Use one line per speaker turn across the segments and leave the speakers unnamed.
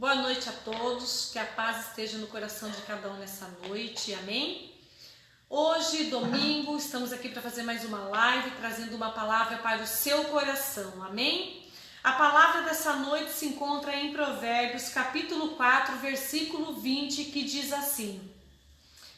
Boa noite a todos, que a paz esteja no coração de cada um nessa noite, amém? Hoje, domingo, estamos aqui para fazer mais uma live, trazendo uma palavra para o seu coração, amém? A palavra dessa noite se encontra em Provérbios, capítulo 4, versículo 20, que diz assim: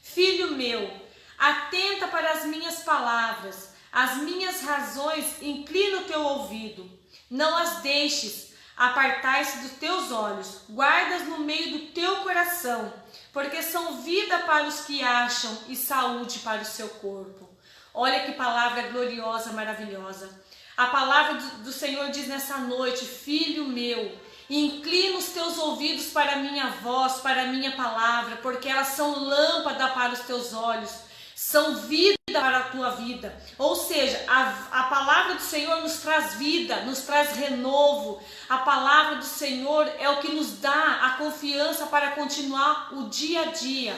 Filho meu, atenta para as minhas palavras, as minhas razões, inclina o teu ouvido, não as deixes apartar-se dos teus olhos, guardas no meio do teu coração, porque são vida para os que acham e saúde para o seu corpo. Olha que palavra gloriosa, maravilhosa. A palavra do Senhor diz nessa noite: Filho meu, inclina os teus ouvidos para a minha voz, para a minha palavra, porque elas são lâmpada para os teus olhos, são vida para a tua vida. Ou seja, a palavra do Senhor nos traz vida, nos traz renovo. A palavra do Senhor é o que nos dá a confiança para continuar o dia a dia.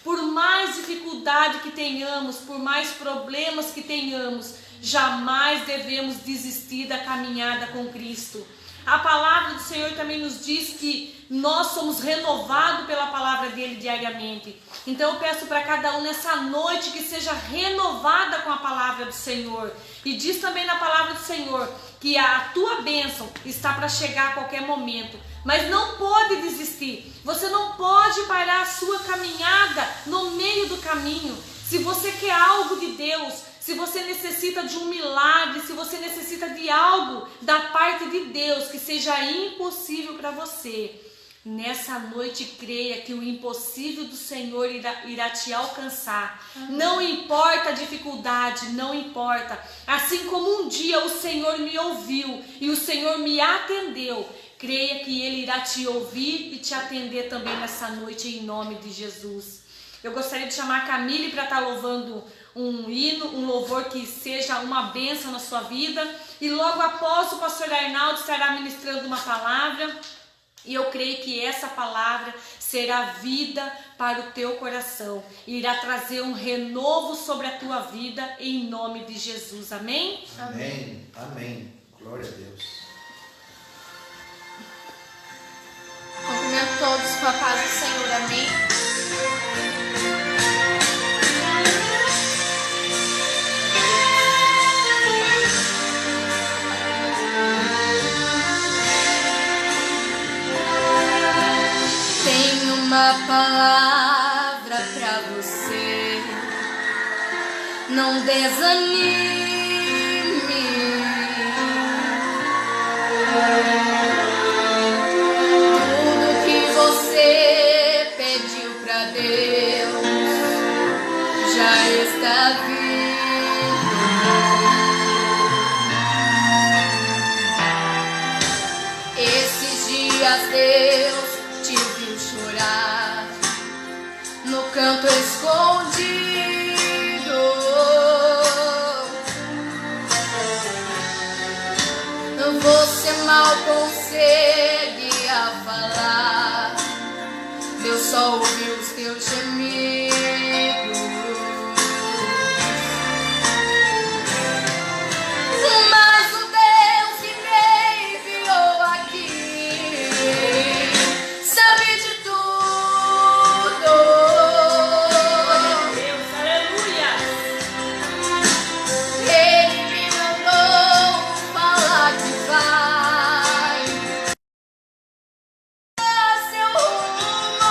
Por mais dificuldade que tenhamos, por mais problemas que tenhamos, jamais devemos desistir da caminhada com Cristo. A palavra do Senhor também nos diz que nós somos renovados pela palavra dele diariamente. Então eu peço para cada um nessa noite que seja renovada com a palavra do Senhor. E diz também na palavra do Senhor que a tua bênção está para chegar a qualquer momento. Mas não pode desistir. Você não pode parar a sua caminhada no meio do caminho. Se você quer algo de Deus, se você necessita de um milagre, se você necessita de algo da parte de Deus que seja impossível para você, nessa noite creia que o impossível do Senhor irá te alcançar. Amém. Não importa a dificuldade, não importa. Assim como um dia o Senhor me ouviu e o Senhor me atendeu, creia que Ele irá te ouvir e te atender também nessa noite, em nome de Jesus. Eu gostaria de chamar a Camille para estar louvando um hino, um louvor que seja uma bênção na sua vida. E logo após o pastor Arnaldo estará ministrando uma palavra. E eu creio que essa palavra será vida para o teu coração. E irá trazer um renovo sobre a tua vida em nome de Jesus. Amém?
Amém. Amém. Glória a Deus.
Cumprimento todos com a paz do Senhor. Amém? Uma palavra pra você, não desanime. Tudo que você pediu pra Deus já está vindo. Esses dias Deus te viu chorar no canto escondido. Você mal conseguia falar, Deus só ouviu os teus gemidos. Mas o Deus que me enviou aqui sabe de tudo.
Deus, aleluia!
Ele me mandou falar que vai a seu rumo.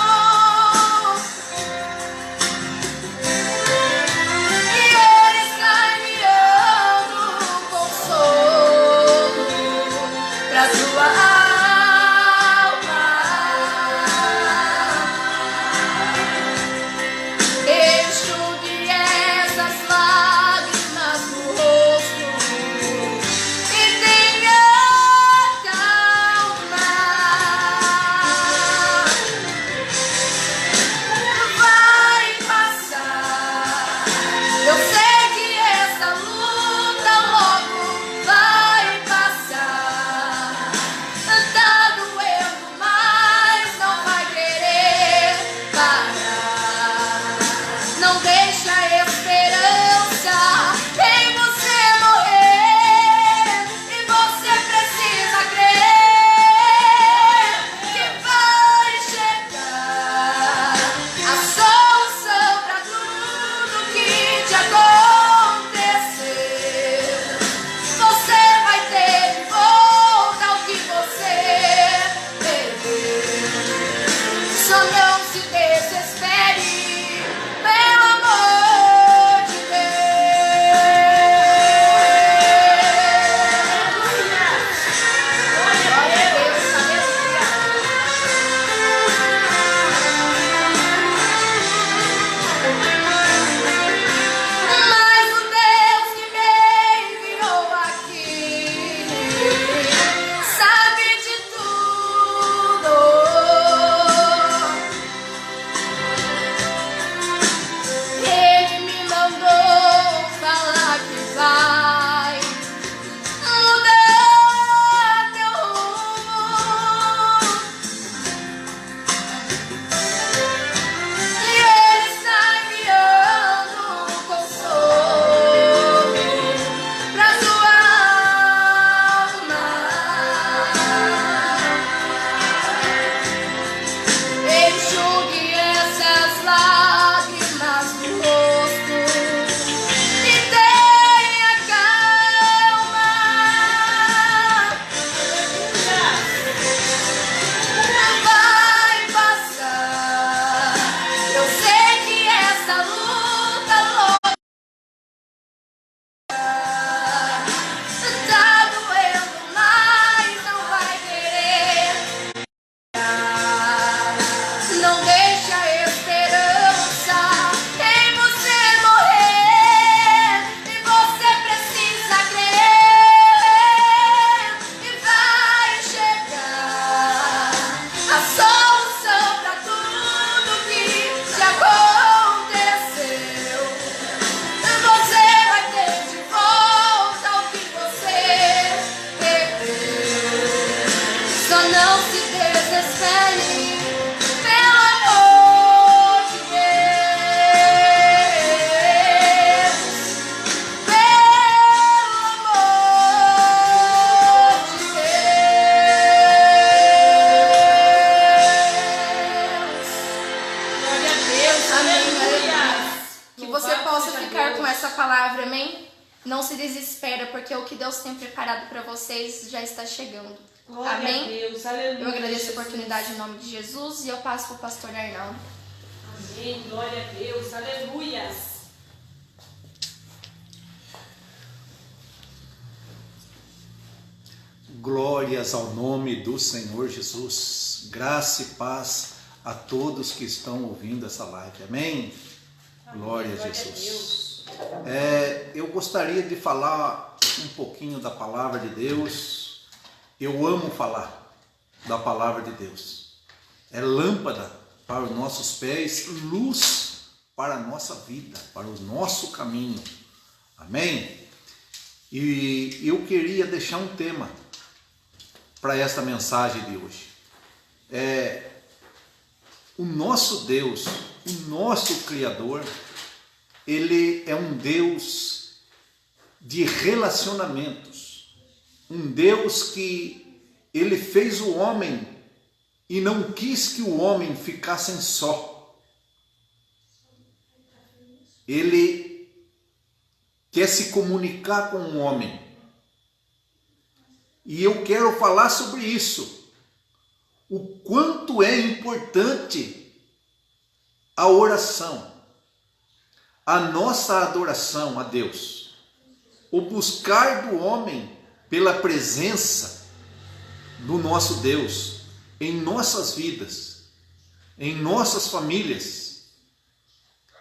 Não se desespere, pelo amor de Deus. Pelo amor de Deus.
Glória a Deus.
Amém,
Aleluia.
Que você possa ficar com essa palavra, amém? Não se desespera, porque o que Deus tem preparado para vocês já está chegando.
Glória
Amém?
a Deus. Aleluia.
Eu agradeço a
Jesus.
oportunidade em nome de Jesus e eu passo para o pastor Arnaldo.
Amém. Glória a Deus. Aleluia.
Glórias ao nome do Senhor Jesus. Graça e paz a todos que estão ouvindo essa live. Amém? Glória a Jesus. Eu gostaria de falar um pouquinho da palavra de Deus. Eu amo falar da palavra de Deus. É lâmpada para os nossos pés, luz para a nossa vida, para o nosso caminho. Amém? E eu queria deixar um tema para esta mensagem de hoje. O nosso Deus, o nosso Criador, Ele é um Deus de relacionamentos, um Deus que Ele fez o homem e não quis que o homem ficasse só. Ele quer se comunicar com o homem. E eu quero falar sobre isso. O quanto é importante a oração, a nossa adoração a Deus, o buscar do homem pela presença do nosso Deus em nossas vidas, em nossas famílias.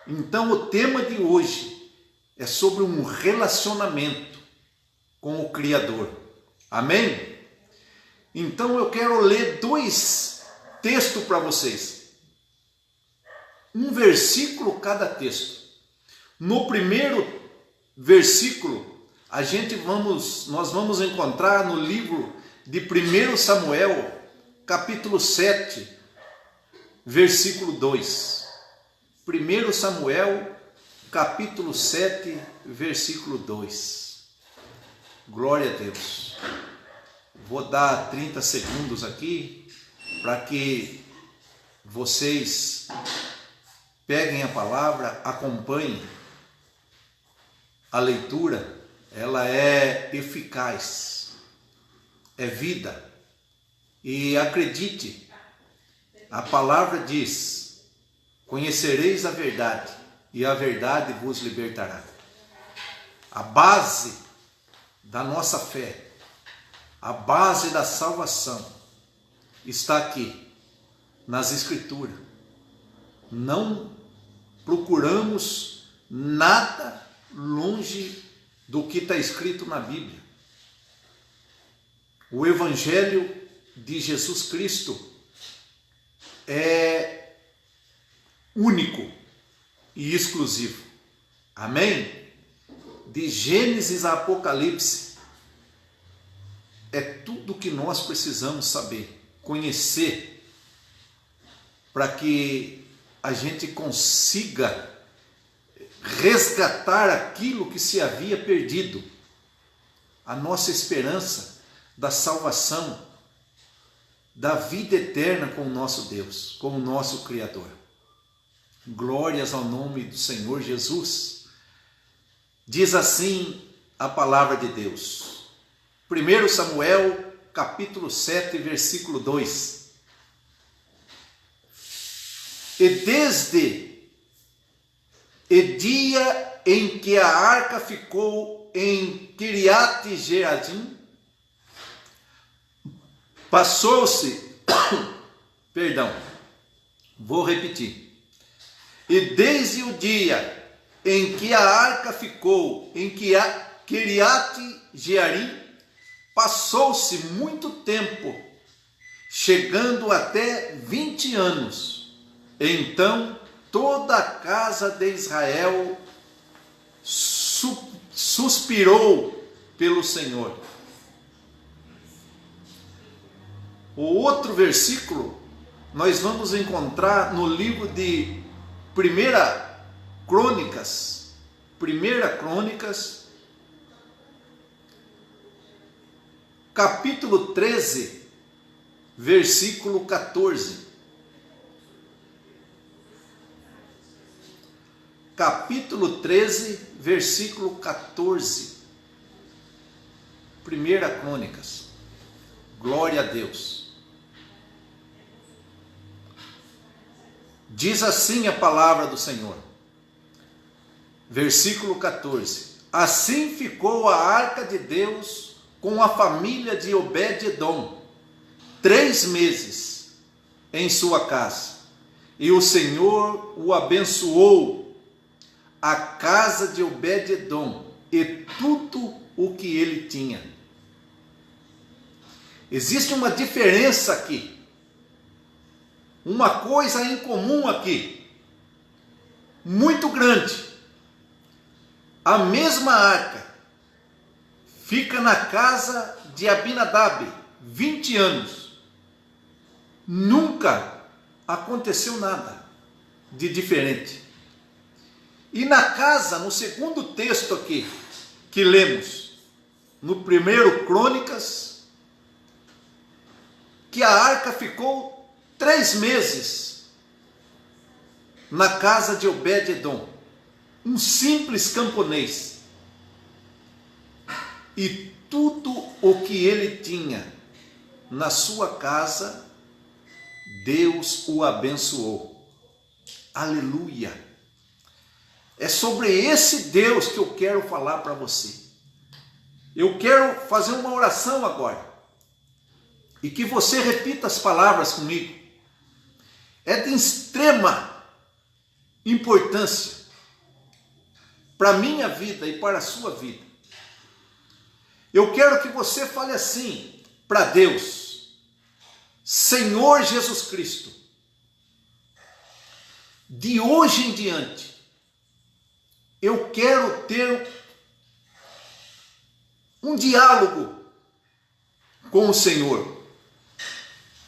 Então o tema de hoje é sobre um relacionamento com o Criador. Amém? Então eu quero ler 2 textos para vocês. Um versículo cada texto. No primeiro versículo, nós vamos encontrar no livro de 1 Samuel, capítulo 7, versículo 2. 1 Samuel, capítulo 7, versículo 2. Glória a Deus. Vou dar 30 segundos aqui para que vocês peguem a palavra, acompanhem a leitura. Ela é eficaz, é vida. E acredite, a palavra diz: conhecereis a verdade e a verdade vos libertará. A base da nossa fé, a base da salvação está aqui, nas Escrituras. Não procuramos nada longe do que está escrito na Bíblia. O Evangelho de Jesus Cristo é único e exclusivo. Amém? De Gênesis a Apocalipse, é tudo que nós precisamos saber, conhecer, para que a gente consiga resgatar aquilo que se havia perdido, a nossa esperança da salvação, da vida eterna com o nosso Deus, com o nosso Criador. Glórias ao nome do Senhor Jesus. Diz assim a palavra de Deus. 1 Samuel, capítulo 7, versículo 2. E desde o dia em que a arca ficou em Kiriat Jearim, passou-se, vou repetir. E desde o dia em que a arca ficou em Kiriat Jearim, passou-se muito tempo, chegando até 20 anos. Então toda a casa de Israel suspirou pelo Senhor. O outro versículo nós vamos encontrar no livro de 1 Crônicas, capítulo 13, versículo 14. Capítulo 13, versículo 14. 1 Crônicas. Glória a Deus. Diz assim a palavra do Senhor. Versículo 14. Assim ficou a arca de Deus com a família de Obed-edom 3 meses em sua casa, e o Senhor o abençoou, a casa de Obed-edom e tudo o que ele tinha. Existe uma diferença aqui, uma coisa em comum aqui, muito grande. A mesma arca fica na casa de Abinadab 20 anos. Nunca aconteceu nada de diferente. E na casa, no segundo texto aqui, que lemos, no 1 Crônicas, que a arca ficou 3 meses na casa de Obed-edom, um simples camponês, e tudo o que ele tinha na sua casa, Deus o abençoou. Aleluia! É sobre esse Deus que eu quero falar para você. Eu quero fazer uma oração agora, e que você repita as palavras comigo. É de extrema importância para a minha vida e para a sua vida. Eu quero que você fale assim para Deus: Senhor Jesus Cristo, de hoje em diante, eu quero ter um diálogo com o Senhor,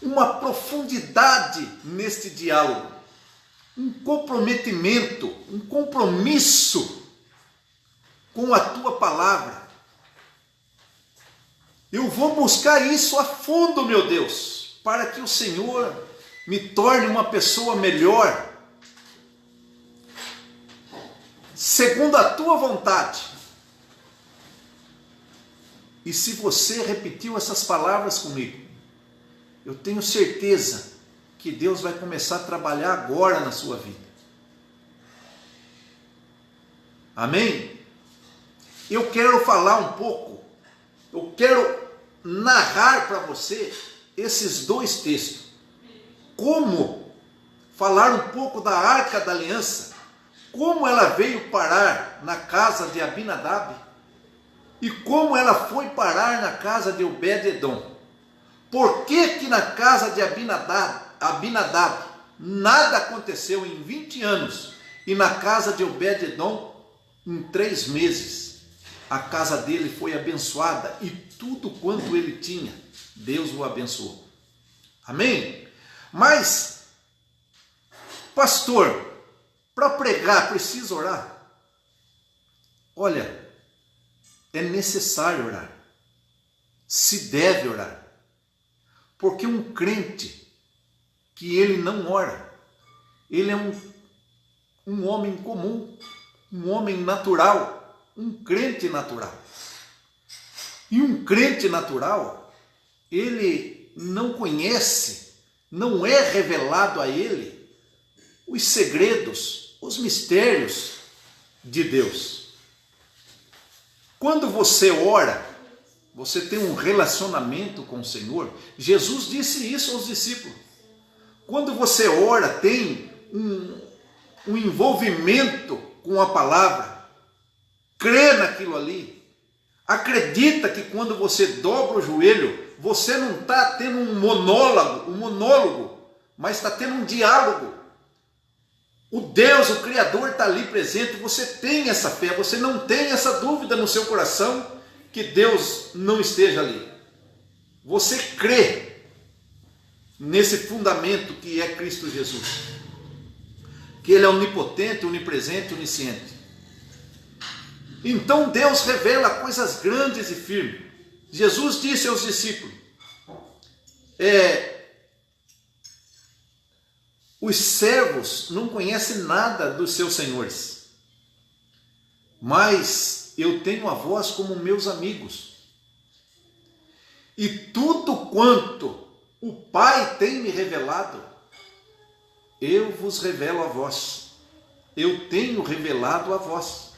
uma profundidade neste diálogo, um comprometimento, um compromisso com a tua palavra. Eu vou buscar isso a fundo, meu Deus, para que o Senhor me torne uma pessoa melhor, segundo a tua vontade. E se você repetiu essas palavras comigo, eu tenho certeza que Deus vai começar a trabalhar agora na sua vida. Amém? Eu quero falar um pouco, eu quero narrar para você esses 2 textos. Como falar um pouco da Arca da Aliança, como ela veio parar na casa de Abinadab e como ela foi parar na casa de Obed-edom. Por que na casa de Abinadab nada aconteceu em 20 anos e na casa de Obed-edom em 3 meses? A casa dele foi abençoada e tudo quanto ele tinha, Deus o abençoou. Amém? Mas, pastor, para pregar precisa orar? Olha, é necessário orar, se deve orar. Porque um crente que ele não ora, ele é um homem comum, um homem natural, um crente natural. E um crente natural, ele não conhece, não é revelado a ele os segredos, os mistérios de Deus. Quando você ora, você tem um relacionamento com o Senhor. Jesus disse isso aos discípulos. Quando você ora, tem um envolvimento com a palavra, crê naquilo ali, acredita que quando você dobra o joelho, você não está tendo um monólogo, mas está tendo um diálogo. O Deus, o Criador está ali presente, você tem essa fé, você não tem essa dúvida no seu coração que Deus não esteja ali. Você crê nesse fundamento que é Cristo Jesus, que Ele é onipotente, onipresente, onisciente. Então Deus revela coisas grandes e firmes. Jesus disse aos discípulos, os servos não conhecem nada dos seus senhores, mas eu tenho a vós como meus amigos. E tudo quanto o Pai tem me revelado, eu vos revelo a vós. Eu tenho revelado a vós.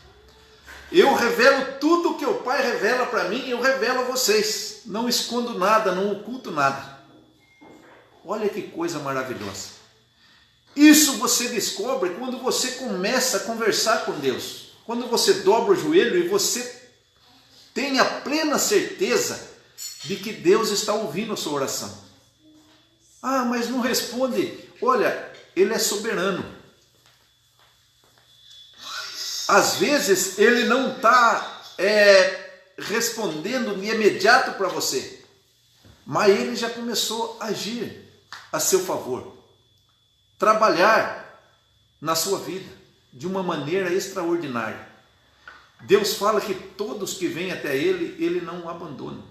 Eu revelo tudo o que o Pai revela para mim, eu revelo a vocês. Não escondo nada, não oculto nada. Olha que coisa maravilhosa. Isso você descobre quando você começa a conversar com Deus. Quando você dobra o joelho e você tem a plena certeza de que Deus está ouvindo a sua oração. Ah, mas não responde. Olha, Ele é soberano. Às vezes Ele não está respondendo de imediato para você, mas Ele já começou a agir a seu favor, trabalhar na sua vida de uma maneira extraordinária. Deus fala que todos que vêm até Ele, Ele não abandona.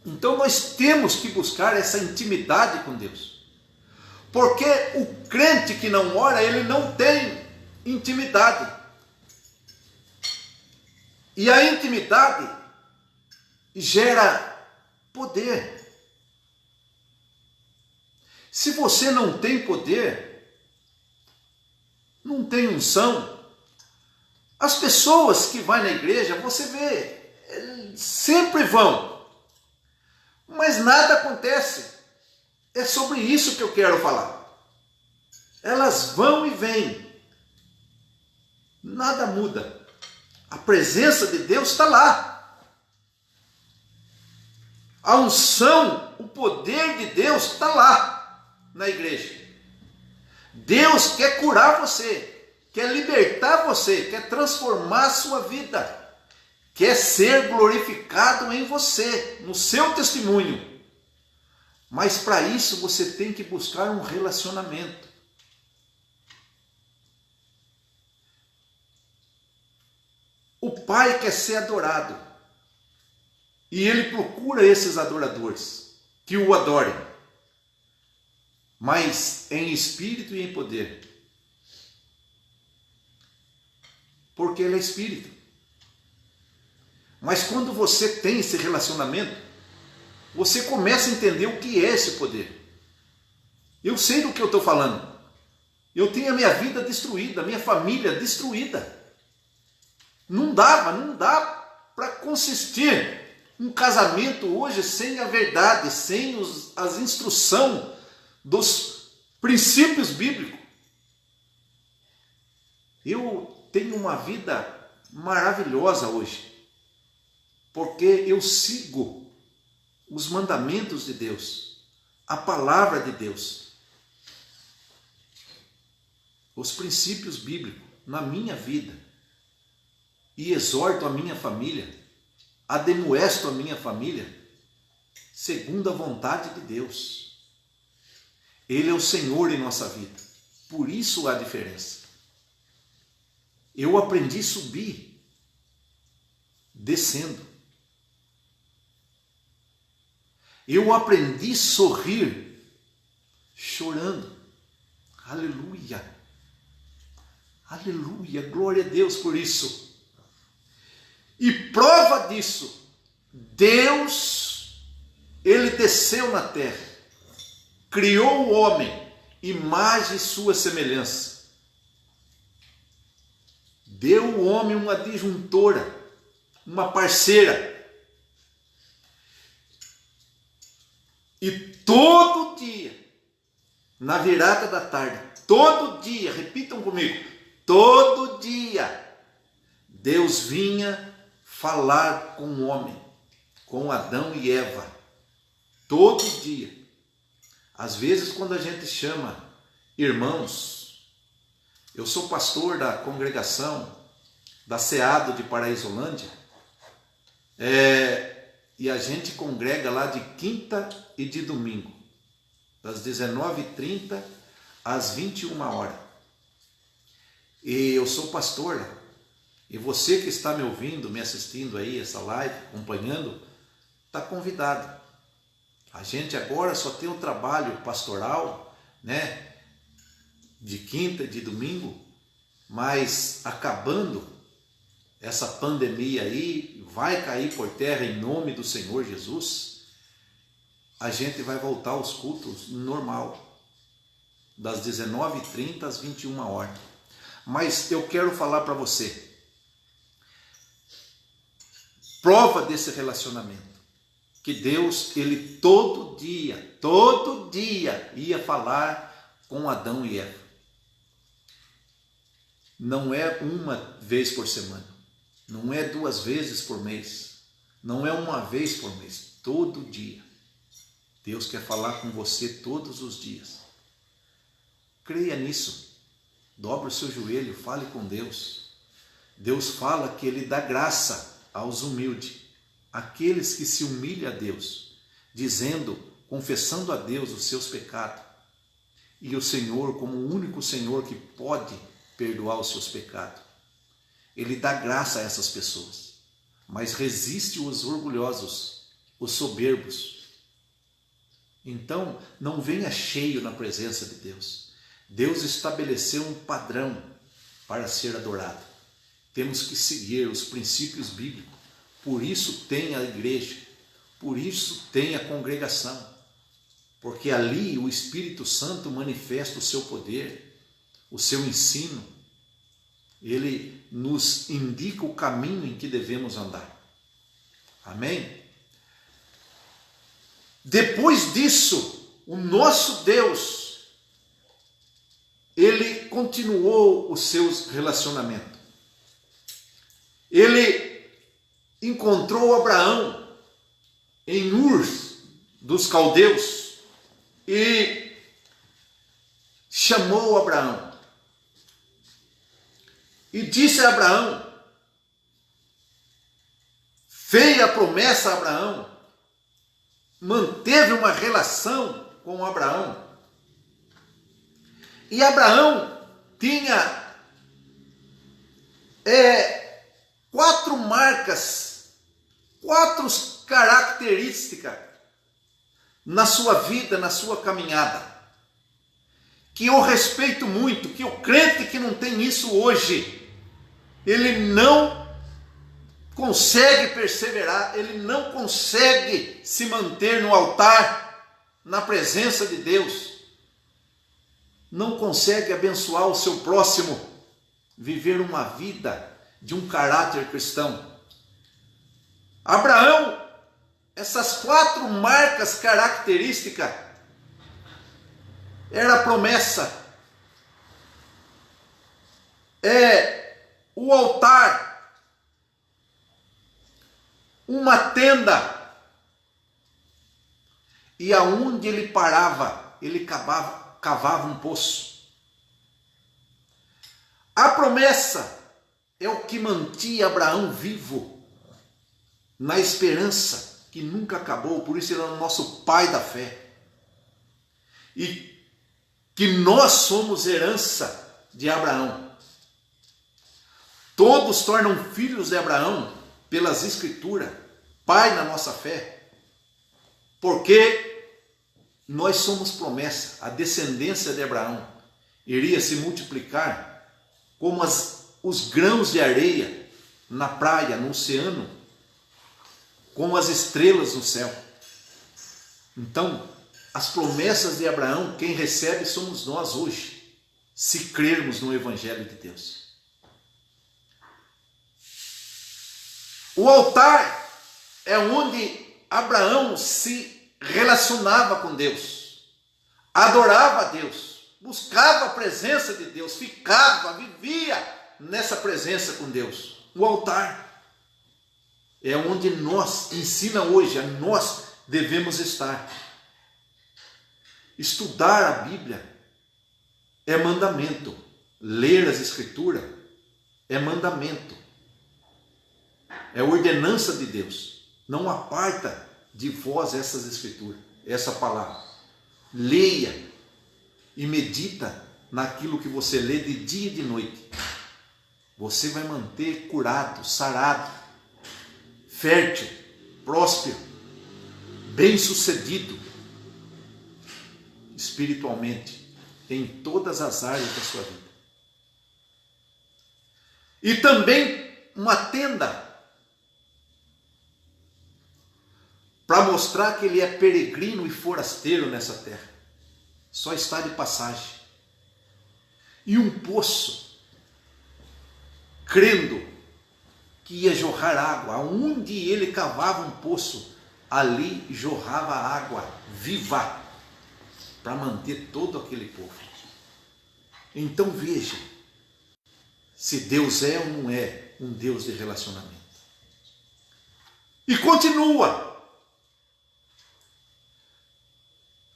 Então nós temos que buscar essa intimidade com Deus, porque o crente que não ora, ele não tem intimidade. E a intimidade gera poder. Se você não tem poder, não tem unção, as pessoas que vão na igreja, você vê, sempre vão, mas nada acontece. É sobre isso que eu quero falar. Elas vão e vêm, nada muda. A presença de Deus está lá. A unção, o poder de Deus está lá na igreja. Deus quer curar você, quer libertar você, quer transformar a sua vida, quer ser glorificado em você, no seu testemunho. Mas para isso você tem que buscar um relacionamento. O Pai quer ser adorado, e Ele procura esses adoradores, que o adorem, mas em espírito e em poder, porque Ele é espírito. Mas quando você tem esse relacionamento, você começa a entender o que é esse poder. Eu sei do que eu estou falando. Eu tenho a minha vida destruída, a minha família destruída. Não dá para consistir um casamento hoje sem a verdade, sem as instruções dos princípios bíblicos. Eu tenho uma vida maravilhosa hoje, porque eu sigo os mandamentos de Deus, a palavra de Deus, os princípios bíblicos na minha vida. E exorto a minha família, ademoesto a minha família, segundo a vontade de Deus. Ele é o Senhor em nossa vida, por isso há diferença. Eu aprendi a subir, descendo. Eu aprendi a sorrir, chorando. Aleluia, aleluia, glória a Deus por isso. E prova disso, Deus, Ele desceu na terra, criou o homem, imagem e sua semelhança. Deu ao homem uma disjuntora, uma parceira. E todo dia, na virada da tarde, todo dia, repitam comigo, todo dia, Deus vinha falar com o homem, com Adão e Eva, todo dia. Às vezes, quando a gente chama irmãos, eu sou pastor da congregação da SEADO de Paraísolândia, e a gente congrega lá de quinta e de domingo. das 19h30 às 21 horas. E eu sou pastor lá. E você que está me ouvindo, me assistindo aí, essa live, acompanhando, está convidado. A gente agora só tem um trabalho pastoral, né? De quinta e de domingo, mas acabando essa pandemia aí, vai cair por terra em nome do Senhor Jesus, a gente vai voltar aos cultos normal, das 19h30 às 21 horas. Mas eu quero falar para você, prova desse relacionamento, que Deus, Ele todo dia ia falar com Adão e Eva. Não é uma vez por semana, não é 2 vezes por mês, não é uma vez por mês, todo dia. Deus quer falar com você todos os dias. Creia nisso. Dobre o seu joelho, fale com Deus. Deus fala que Ele dá graça aos humildes, aqueles que se humilham a Deus, dizendo, confessando a Deus os seus pecados. E o Senhor, como o único Senhor que pode perdoar os seus pecados. Ele dá graça a essas pessoas, mas resiste os orgulhosos, os soberbos. Então, não venha cheio na presença de Deus. Deus estabeleceu um padrão para ser adorado. Temos que seguir os princípios bíblicos. Por isso tem a igreja, por isso tem a congregação. Porque ali o Espírito Santo manifesta o seu poder, o seu ensino. Ele nos indica o caminho em que devemos andar. Amém? Depois disso, o nosso Deus, Ele continuou os seus relacionamentos. Ele encontrou Abraão em Ur dos Caldeus e chamou Abraão. E disse a Abraão, fez a promessa a Abraão, manteve uma relação com Abraão. E Abraão tinha 4 marcas, 4 características na sua vida, na sua caminhada, que eu respeito muito, que o crente que não tem isso hoje, ele não consegue perseverar, ele não consegue se manter no altar, na presença de Deus, não consegue abençoar o seu próximo, viver uma vida de um caráter cristão. Abraão, essas 4 marcas características, era a promessa, o altar, uma tenda, e aonde ele parava, ele cavava um poço. A promessa é o que mantinha Abraão vivo, na esperança que nunca acabou, por isso ele é o nosso pai da fé. E que nós somos herança de Abraão. Todos tornam filhos de Abraão pelas Escrituras, pai na nossa fé, porque nós somos promessa, a descendência de Abraão iria se multiplicar como os grãos de areia na praia, no oceano, como as estrelas no céu. Então, as promessas de Abraão, quem recebe somos nós hoje, se crermos no Evangelho de Deus. O altar é onde Abraão se relacionava com Deus, adorava a Deus, buscava a presença de Deus, vivia nessa presença com Deus. O altar é onde ensina hoje, nós devemos estar. Estudar a Bíblia é mandamento. Ler as Escrituras é mandamento. É ordenança de Deus. Não aparta de vós essas Escrituras, essa palavra. leia e medita naquilo que você lê de dia e de noite. Você vai manter curado, sarado, fértil, próspero, bem-sucedido espiritualmente em todas as áreas da sua vida. E também uma tenda para mostrar que ele é peregrino e forasteiro nessa terra, só está de passagem. E um poço, crendo que ia jorrar água. Aonde ele cavava um poço, ali jorrava água viva para manter todo aquele povo. Então veja se Deus é ou não é um Deus de relacionamento. E continua.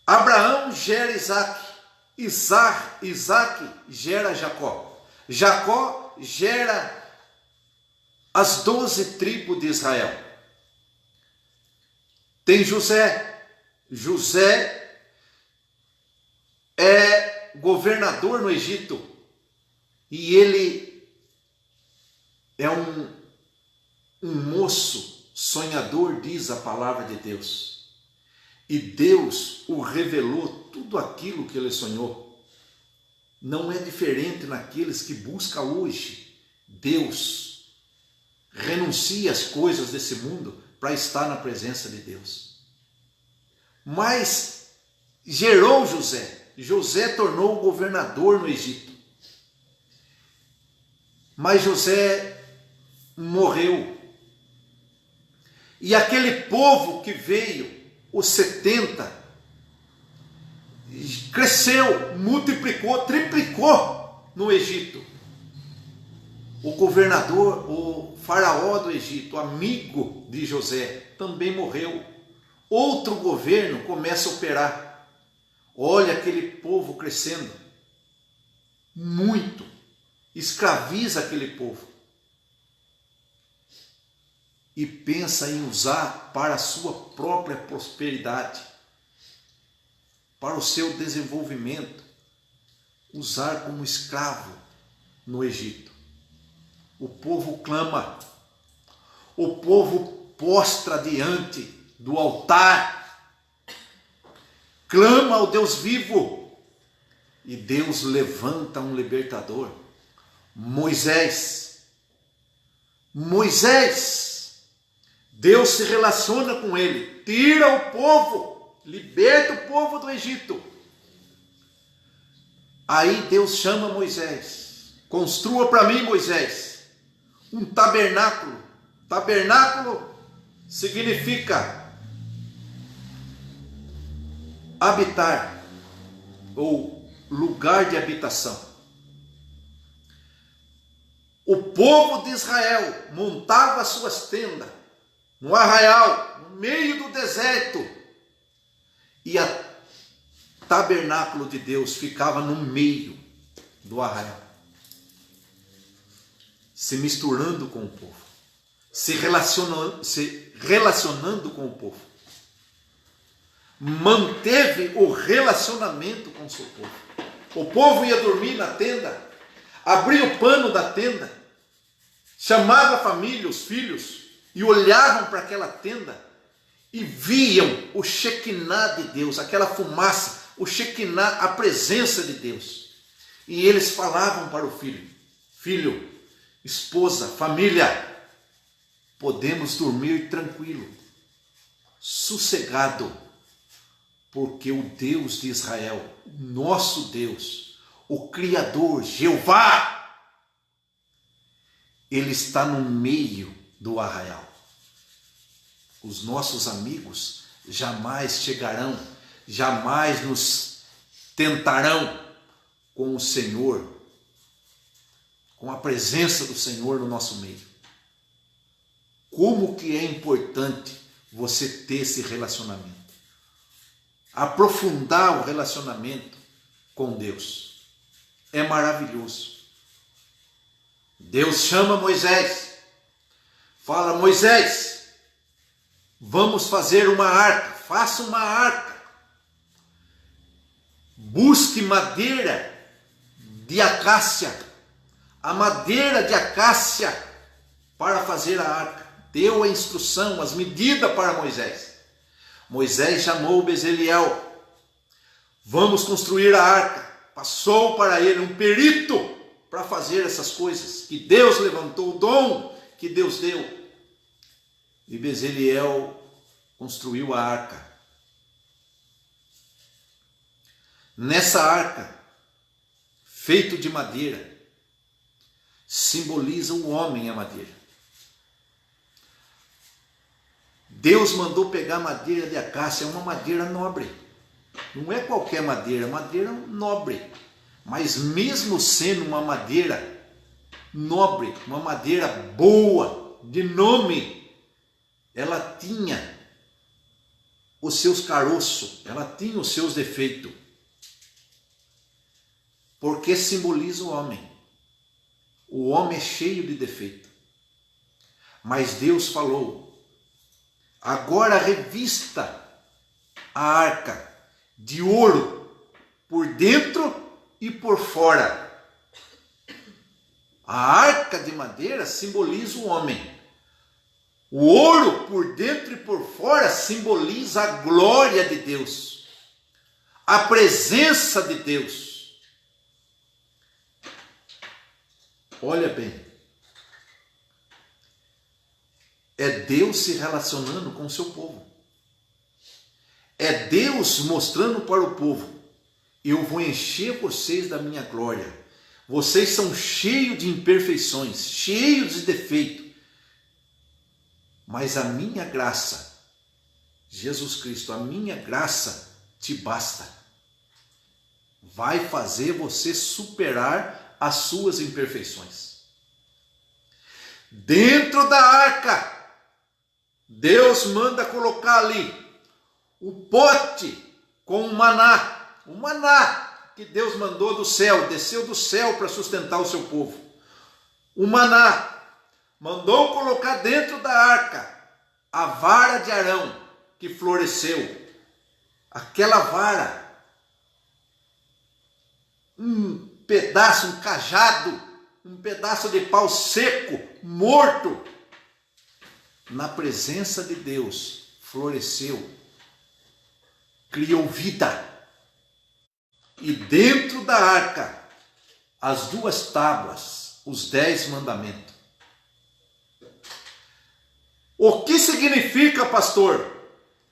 Abraão gera Isaac. Isaac gera Jacó. Jacó gera as 12 tribos de Israel. Tem José. José é governador no Egito. E ele é um moço sonhador, diz a palavra de Deus. E Deus o revelou tudo aquilo que ele sonhou. Não é diferente naqueles que buscam hoje. Deus renuncia às coisas desse mundo para estar na presença de Deus. Mas gerou José. José tornou governador no Egito. Mas José morreu. E aquele povo que veio, os 70, cresceu, multiplicou, triplicou no Egito. O governador, o faraó do Egito, amigo de José, também morreu. Outro governo começa a operar. Olha aquele povo crescendo. Muito. Escraviza aquele povo. E pensa em usar para a sua própria prosperidade, para o seu desenvolvimento, usar como escravo no Egito. O povo clama, o povo prostra diante do altar, clama ao Deus vivo, e Deus levanta um libertador, Moisés. Deus se relaciona com ele, tira o povo, liberta o povo do Egito. Aí Deus chama Moisés, construa para mim, Moisés, um tabernáculo. Tabernáculo significa habitar, ou lugar de habitação. O povo de Israel montava suas tendas no arraial, no meio do deserto, e o tabernáculo de Deus ficava no meio do arraial, se misturando com o povo, se relacionando com o povo. Manteve o relacionamento com o seu povo. O povo ia dormir na tenda, abria o pano da tenda, chamava a família, os filhos, e olhavam para aquela tenda e viam o Shekinah de Deus, aquela fumaça, o Shekinah, a presença de Deus. E eles falavam para o filho: filho, esposa, família, podemos dormir tranquilo, sossegado, porque o Deus de Israel, nosso Deus, o Criador, Jeová, Ele está no meio do arraial. Os nossos amigos jamais chegarão, jamais nos tentarão com o Senhor, com a presença do Senhor no nosso meio. Como que é importante você ter esse relacionamento, aprofundar o relacionamento com Deus. É maravilhoso. Deus chama Moisés, fala: Moisés, vamos fazer uma arca, faça uma arca. busque madeira de acácia, a madeira de acácia para fazer a arca. Deu a instrução, as medidas para Moisés. Moisés chamou Bezaliel. Vamos construir a arca. Passou para ele um perito para fazer essas coisas que Deus levantou, o dom que Deus deu. E Bezaliel construiu a arca. Nessa arca, feito de madeira, simboliza o homem e a madeira. Deus mandou pegar madeira de acácia, uma madeira nobre. Não é qualquer madeira, madeira nobre. Mas mesmo sendo uma madeira nobre, uma madeira boa, de nome, ela tinha os seus caroços, ela tinha os seus defeitos. Porque simboliza o homem. O homem é cheio de defeito. Mas Deus falou, agora revista a arca de ouro por dentro e por fora. A arca de madeira simboliza o homem. O ouro por dentro e por fora simboliza a glória de Deus, a presença de Deus. Olha bem, é Deus se relacionando com o seu povo. É Deus mostrando para o povo, eu vou encher vocês da minha glória. Vocês são cheios de imperfeições, cheios de defeito. Mas a minha graça, Jesus Cristo, a minha graça te basta. Vai fazer você superar as suas imperfeições. Dentro da arca, Deus manda colocar ali o pote com o maná que Deus mandou do céu, desceu do céu para sustentar o seu povo. O maná, mandou colocar dentro da arca a vara de Arão que floresceu. Aquela vara, um pedaço, um cajado, um pedaço de pau seco, morto, na presença de Deus, floresceu, criou vida. E dentro da arca, as 2 tábuas, os 10 mandamentos. O que significa, pastor?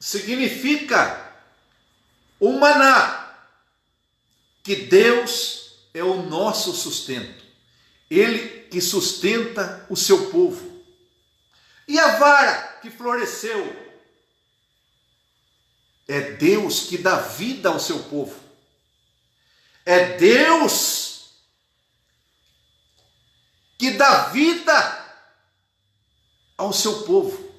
Significa o maná, que Deus é o nosso sustento. Ele que sustenta o seu povo. E a vara que floresceu, é Deus que dá vida ao seu povo. É Deus que dá vida ao seu povo.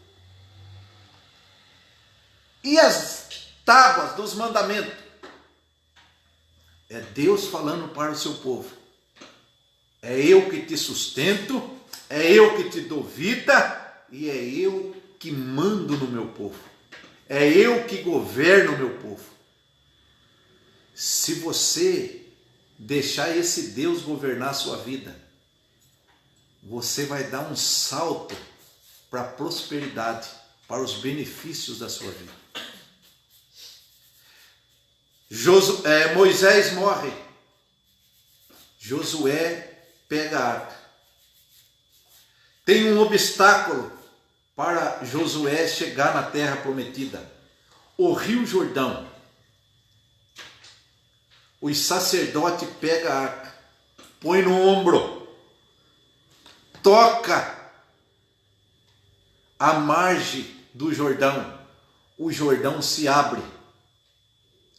E as tábuas dos mandamentos, é Deus falando para o seu povo. É eu que te sustento, é eu que te dou vida e é eu que mando no meu povo. É eu que governo o meu povo. Se você deixar esse Deus governar a sua vida, você vai dar um salto para a prosperidade, para os benefícios da sua vida. Moisés morre. Josué pega a arca. Tem um obstáculo para Josué chegar na terra prometida. O Rio Jordão. Os sacerdotes pegam a arca, põe no ombro, toca a margem do Jordão. O Jordão se abre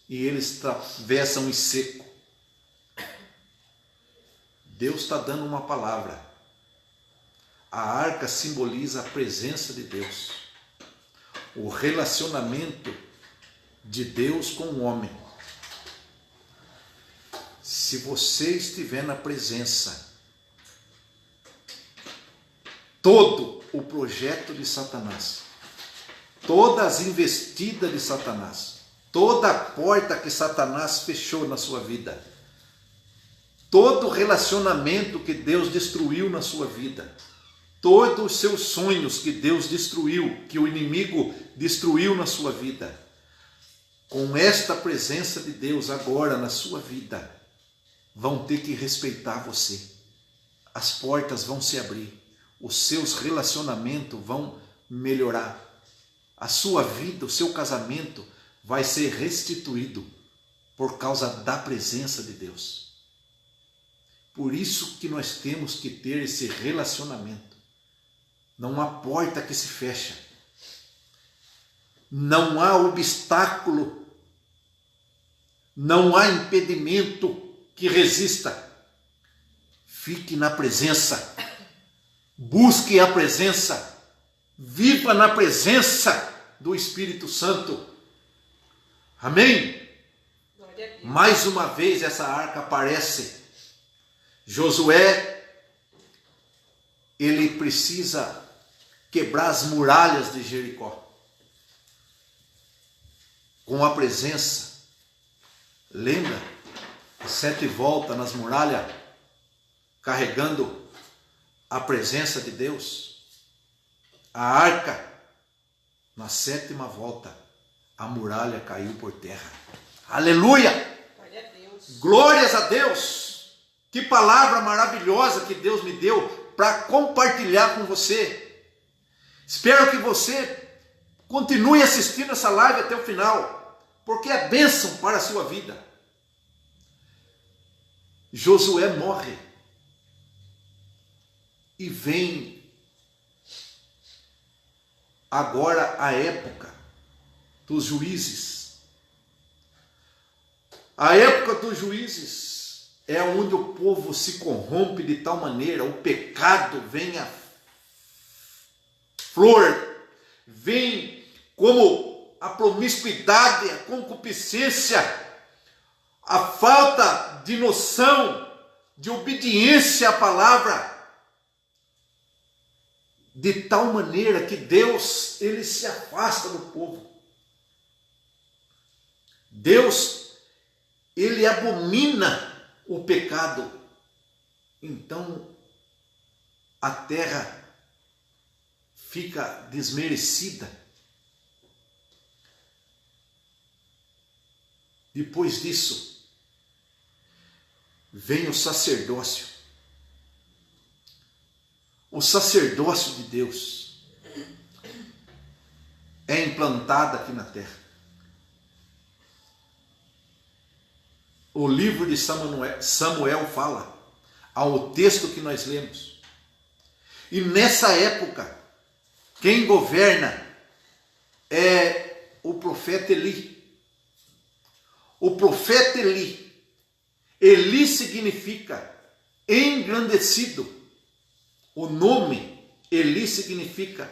e eles atravessam em seco. Deus está dando uma palavra. A arca simboliza a presença de Deus, o relacionamento de Deus com o homem. Se você estiver na presença, todo o projeto de Satanás, todas as investidas de Satanás, toda porta que Satanás fechou na sua vida, todo relacionamento que Deus destruiu na sua vida, todos os seus sonhos que Deus destruiu, que o inimigo destruiu na sua vida, com esta presença de Deus agora na sua vida, vão ter que respeitar você. As portas vão se abrir, os seus relacionamentos vão melhorar, a sua vida, o seu casamento vai ser restituído por causa da presença de Deus. Por isso que nós temos que ter esse relacionamento. Não há porta que se fecha. Não há obstáculo. Não há impedimento que resista. Fique na presença. Busque a presença. Viva na presença do Espírito Santo. Amém? Mais uma vez essa arca aparece. Josué, ele precisa quebrar as muralhas de Jericó. Com a presença. Lembra? 7 voltas nas muralhas, carregando a presença de Deus. A arca, na 7ª volta, a muralha caiu por terra. Aleluia! Glórias a Deus! Que palavra maravilhosa que Deus me deu para compartilhar com você. Espero que você continue assistindo essa live até o final, porque é bênção para a sua vida. Josué morre e vem agora a época dos juízes. A época dos juízes é onde o povo se corrompe de tal maneira, o pecado vem a flor, vem como a promiscuidade, a concupiscência, a falta de noção, de obediência à palavra, de tal maneira que Deus, ele se afasta do povo. Deus, ele abomina o pecado. Então a terra fica desmerecida. Depois disso vem o sacerdócio. O sacerdócio de Deus é implantado aqui na terra. O livro de Samuel fala, ao texto que nós lemos. E nessa época, quem governa é o profeta Eli. O profeta Eli. Eli significa engrandecido. O nome Eli significa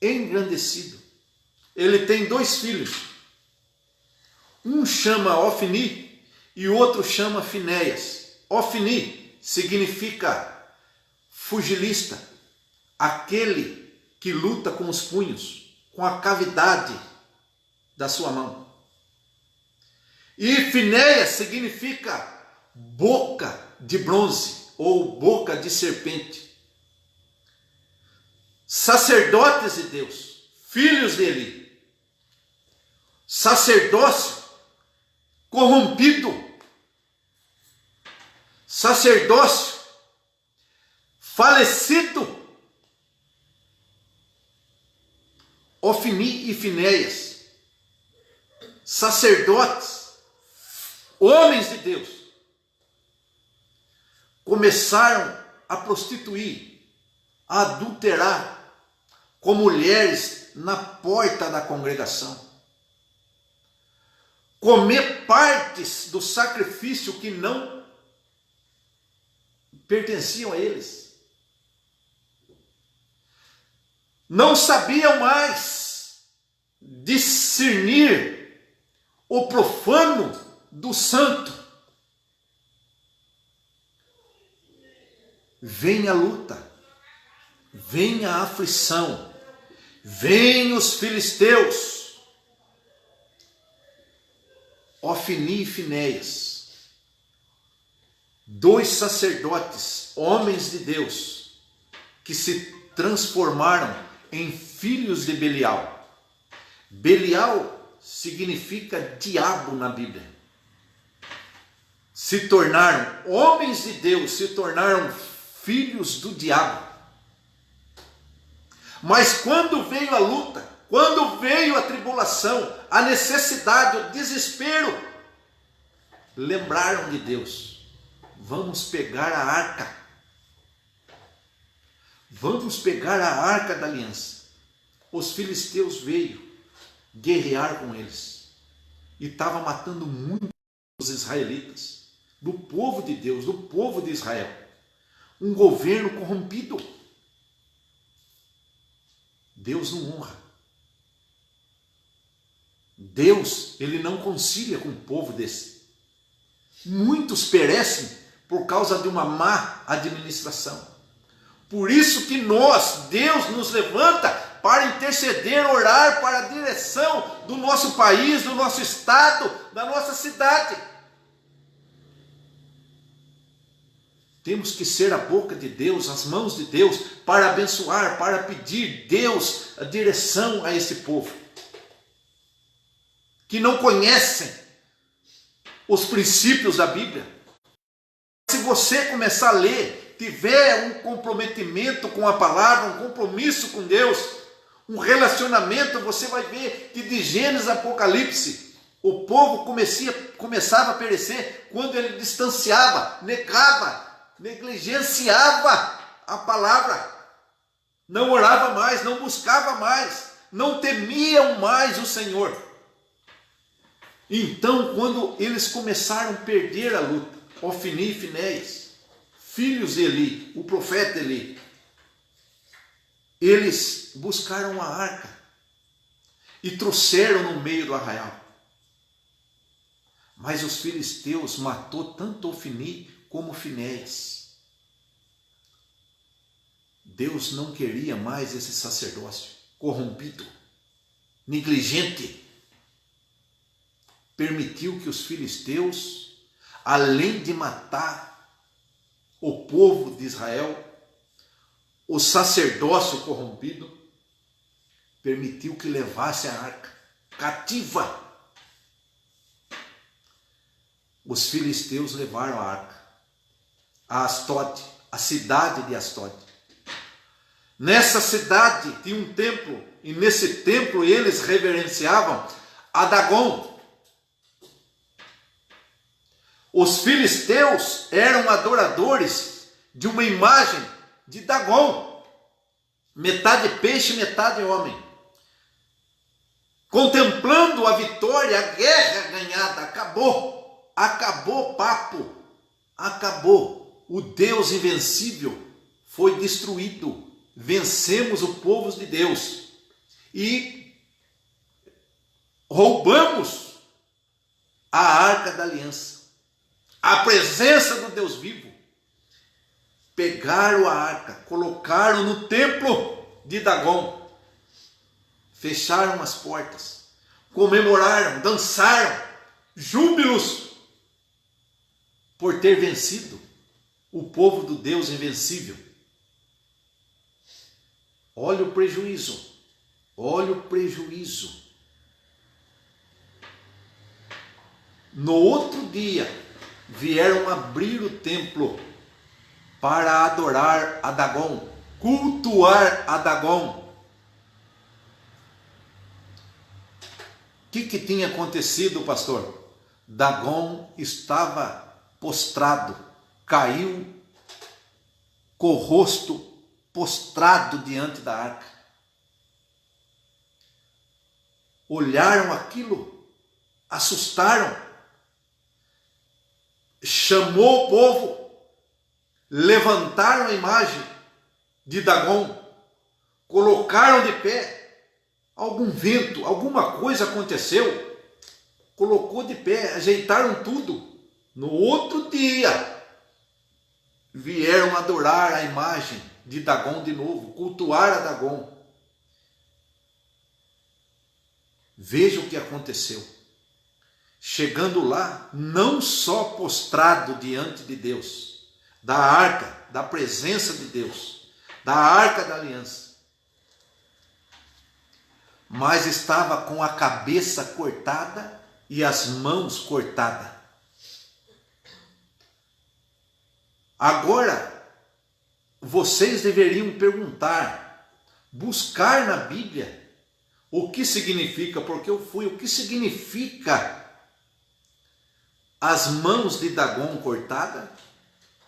engrandecido. Ele tem 2 filhos. Um chama Ofni e o outro chama Finéias. Ofni significa fugilista, aquele que luta com os punhos, com a cavidade da sua mão. E Finéias significa boca de bronze ou boca de serpente. Sacerdotes de Deus, filhos dele. Sacerdócio corrompido. Sacerdócio falecido. Ofni e Finéias, sacerdotes, homens de Deus, começaram a prostituir, a adulterar com mulheres na porta da congregação. Comer partes do sacrifício que não pertenciam a eles. Não sabiam mais discernir o profano do santo. Vem a luta, vem a aflição, vem os filisteus. Ofni e Finéias, 2 sacerdotes, homens de Deus, que se transformaram em filhos de Belial. Belial significa diabo na Bíblia. Se tornaram homens de Deus, se tornaram filhos do diabo. Mas quando veio a luta, quando veio a tribulação, a necessidade, o desespero, lembraram de Deus. Vamos pegar a arca. Vamos pegar a arca da aliança. Os filisteus veio guerrear com eles. E estava matando muitos israelitas. Do povo de Deus, do povo de Israel. Um governo corrompido. Deus não honra. Deus, ele não concilia com um povo desse. Muitos perecem por causa de uma má administração. Por isso que nós, Deus nos levanta para interceder, orar para a direção do nosso país, do nosso estado, da nossa cidade. Temos que ser a boca de Deus, as mãos de Deus, para abençoar, para pedir Deus a direção a esse povo que não conhecem os princípios da Bíblia. Se você começar a ler, tiver um comprometimento com a palavra, um compromisso com Deus, um relacionamento, você vai ver que de Gênesis a Apocalipse, o povo começava a perecer quando ele distanciava, negava, negligenciava a palavra, não orava mais, não buscava mais, não temiam mais o Senhor. Então, quando eles começaram a perder a luta, Ofni e Finéias, filhos de Eli, o profeta Eli, eles buscaram a arca e trouxeram no meio do arraial. Mas os filisteus matou tanto Ofni como Finéias. Deus não queria mais esse sacerdócio corrompido, negligente. Permitiu que os filisteus, além de matar o povo de Israel, o sacerdócio corrompido, permitiu que levasse a arca cativa. Os filisteus levaram a arca a Asdod, a cidade de Asdod. Nessa cidade tinha um templo, e nesse templo eles reverenciavam a Dagon. Os filisteus eram adoradores de uma imagem de Dagon, metade peixe, metade homem. Contemplando a vitória, a guerra ganhada, acabou o papo, acabou. O Deus invencível foi destruído. Vencemos o povo de Deus e roubamos a arca da aliança. A presença do Deus vivo. Pegaram a arca, colocaram no templo de Dagon, fecharam as portas, comemoraram, dançaram, júbilos por ter vencido o povo do Deus invencível. Olha o prejuízo, olha o prejuízo. No outro dia, vieram abrir o templo para adorar a Dagon, cultuar a Dagon. O que tinha acontecido, pastor? Dagon estava postrado, caiu com o rosto postrado diante da arca. Olharam aquilo, assustaram. Chamou o povo, levantaram a imagem de Dagon, colocaram de pé. Algum vento, alguma coisa aconteceu, colocou de pé, ajeitaram tudo. No outro dia, vieram adorar a imagem de Dagon de novo, cultuar a Dagon. Veja o que aconteceu. chegando lá, não só prostrado diante de Deus, da arca, da presença de Deus, da arca da aliança, mas estava com a cabeça cortada e as mãos cortadas. Agora, vocês deveriam perguntar, buscar na Bíblia o que significa, porque eu fui, o que significa as mãos de Dagon cortada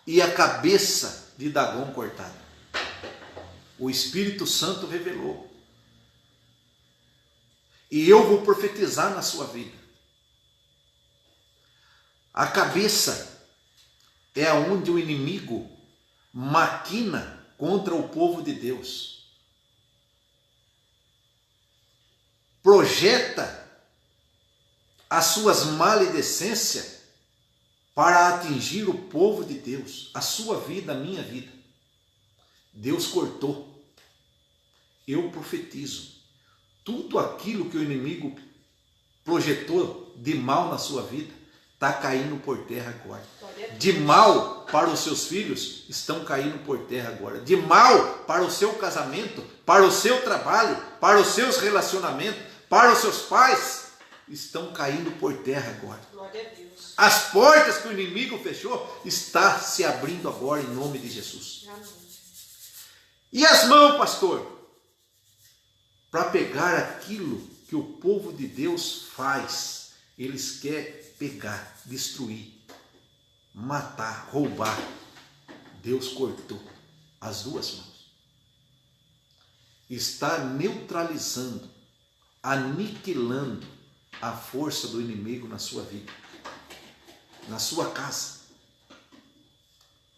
e a cabeça de Dagon cortada. O Espírito Santo revelou. E eu vou profetizar na sua vida. A cabeça é onde o inimigo maquina contra o povo de Deus. Projeta as suas maledicências para atingir o povo de Deus, a sua vida, a minha vida. Deus cortou. Eu profetizo. Tudo aquilo que o inimigo projetou de mal na sua vida está caindo por terra agora. De mal para os seus filhos estão caindo por terra agora. De mal para o seu casamento, para o seu trabalho, para os seus relacionamentos, para os seus pais, estão caindo por terra agora.
Glória a Deus.
As portas que o inimigo fechou está se abrindo agora em nome de Jesus.
Amém.
E as mãos, pastor? Para pegar aquilo que o povo de Deus faz, eles querem pegar, destruir, matar, roubar. Deus cortou as duas mãos. Está neutralizando, aniquilando a força do inimigo na sua vida, na sua casa.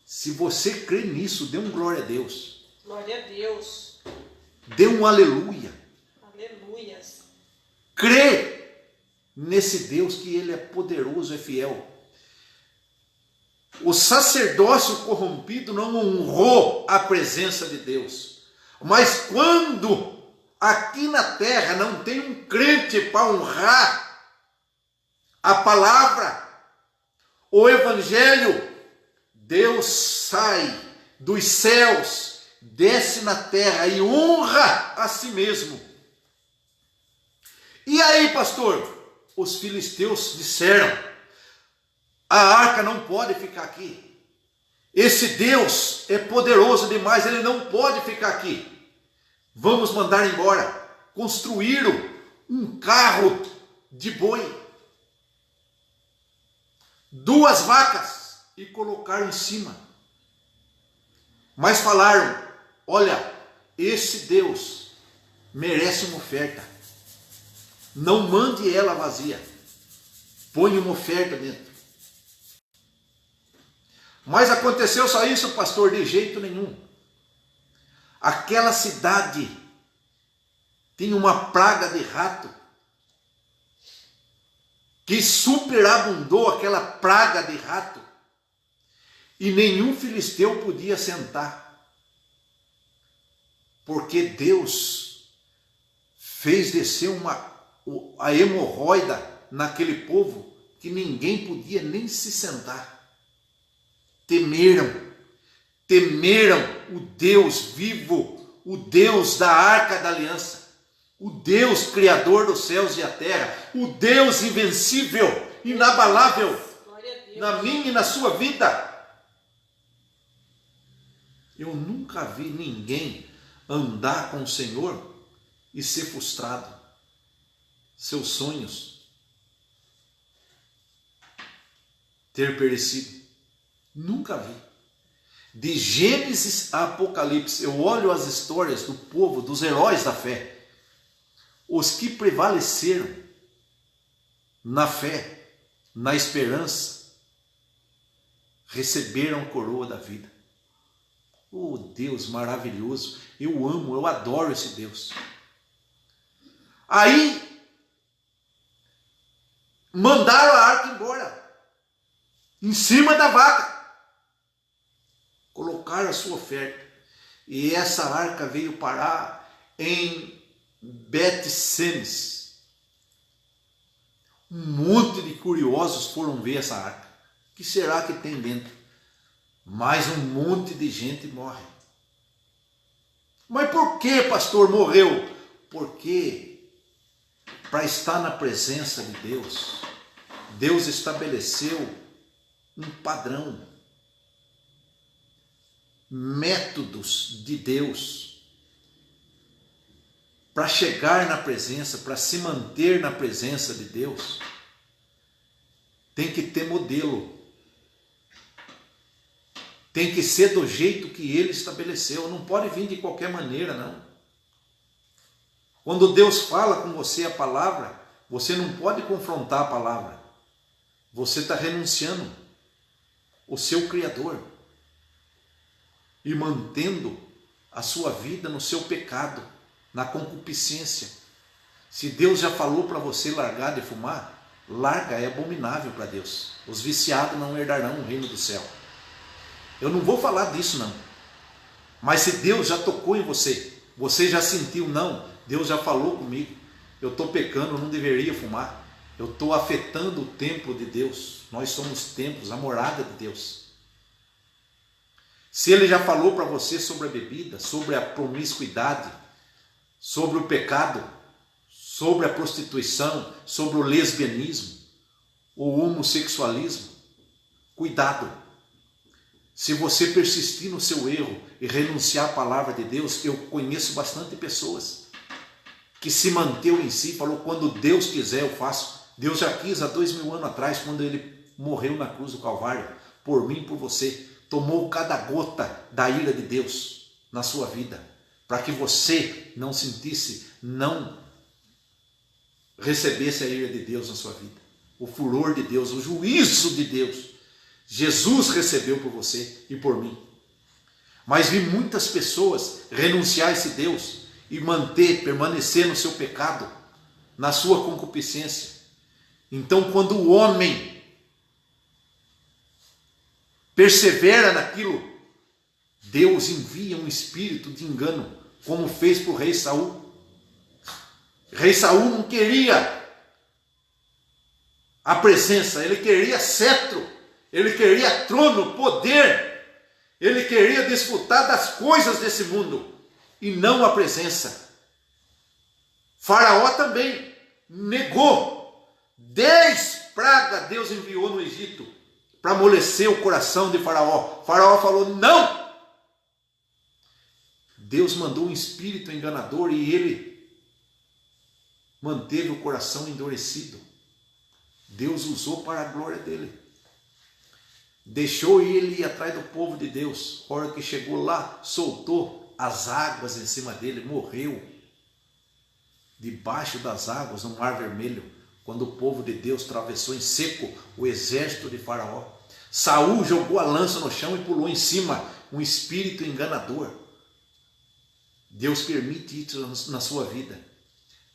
Se você crê nisso, dê um glória a Deus.
Glória a Deus.
Dê um aleluia.
Aleluias.
Crê nesse Deus que Ele é poderoso, é fiel. O sacerdócio corrompido não honrou a presença de Deus. Mas quando aqui na terra não tem um crente para honrar a palavra, o evangelho, Deus sai dos céus, desce na terra e honra a si mesmo. E aí, pastor? Os filisteus disseram: a arca não pode ficar aqui. Esse Deus é poderoso demais, ele não pode ficar aqui. Vamos mandar embora. Construíram um carro de boi, 2 vacas e colocaram em cima. Mas falaram: olha, esse Deus merece uma oferta. Não mande ela vazia. Põe uma oferta dentro. Mas aconteceu só isso, pastor? De jeito nenhum. Aquela cidade tinha uma praga de rato que superabundou aquela praga de rato. E nenhum filisteu podia sentar. Porque Deus fez descer a hemorroida naquele povo que ninguém podia nem se sentar. Temeram o Deus vivo, o Deus da arca da aliança, o Deus criador dos céus e a terra, o Deus invencível, inabalável, na minha e na sua vida. Eu nunca vi ninguém andar com o Senhor e ser frustrado. Seus sonhos ter perecido. Nunca vi. De Gênesis a Apocalipse, eu olho as histórias do povo, dos heróis da fé. Os que prevaleceram na fé, na esperança, receberam a coroa da vida. Oh, Deus maravilhoso. Eu amo, eu adoro esse Deus. Aí mandaram a arca embora, em cima da vaca. Colocaram a sua oferta. E essa arca veio parar em Bet-Semes. Um monte de curiosos foram ver essa arca. O que será que tem dentro? Mas um monte de gente morre. Mas por que, pastor, morreu? Porque para estar na presença de Deus, Deus estabeleceu um padrão, métodos de Deus para chegar na presença, para se manter na presença de Deus. Tem que ter modelo. Tem que ser do jeito que Ele estabeleceu. Não pode vir de qualquer maneira, não. Quando Deus fala com você a palavra, você não pode confrontar a palavra. Você está renunciando o seu Criador e mantendo a sua vida no seu pecado, na concupiscência. Se Deus já falou para você largar de fumar, larga, é abominável para Deus. Os viciados não herdarão o reino do céu. Eu não vou falar disso não. Mas se Deus já tocou em você, você já sentiu, não, Deus já falou comigo, eu estou pecando, eu não deveria fumar. Eu estou afetando o templo de Deus. Nós somos templos, a morada de Deus. Se Ele já falou para você sobre a bebida, sobre a promiscuidade, sobre o pecado, sobre a prostituição, sobre o lesbianismo, o homossexualismo, cuidado. Se você persistir no seu erro e renunciar à palavra de Deus, eu conheço bastante pessoas que se manteve em si, falou, quando Deus quiser eu faço. Deus já quis há 2000 anos atrás, quando Ele morreu na cruz do Calvário, por mim e por você, tomou cada gota da ira de Deus na sua vida, para que você não sentisse, não recebesse a ira de Deus na sua vida, o furor de Deus, o juízo de Deus. Jesus recebeu por você e por mim. Mas vi muitas pessoas renunciar a esse Deus e permanecer no seu pecado, na sua concupiscência. Então, quando o homem persevera naquilo, Deus envia um espírito de engano, como fez para o rei Saul. Rei Saul não queria a presença, ele queria cetro, ele queria trono, poder, ele queria desfrutar das coisas desse mundo e não a presença. Faraó também negou. 10 pragas Deus enviou no Egito para amolecer o coração de Faraó. Faraó falou não. Deus mandou um espírito enganador e ele manteve o coração endurecido. Deus usou para a glória dele. Deixou ele ir atrás do povo de Deus. A hora que chegou lá, soltou as águas em cima dele, morreu debaixo das águas no Mar Vermelho, quando o povo de Deus atravessou em seco o exército de Faraó. Saul jogou a lança no chão e pulou em cima, um espírito enganador. Deus permite isso na sua vida.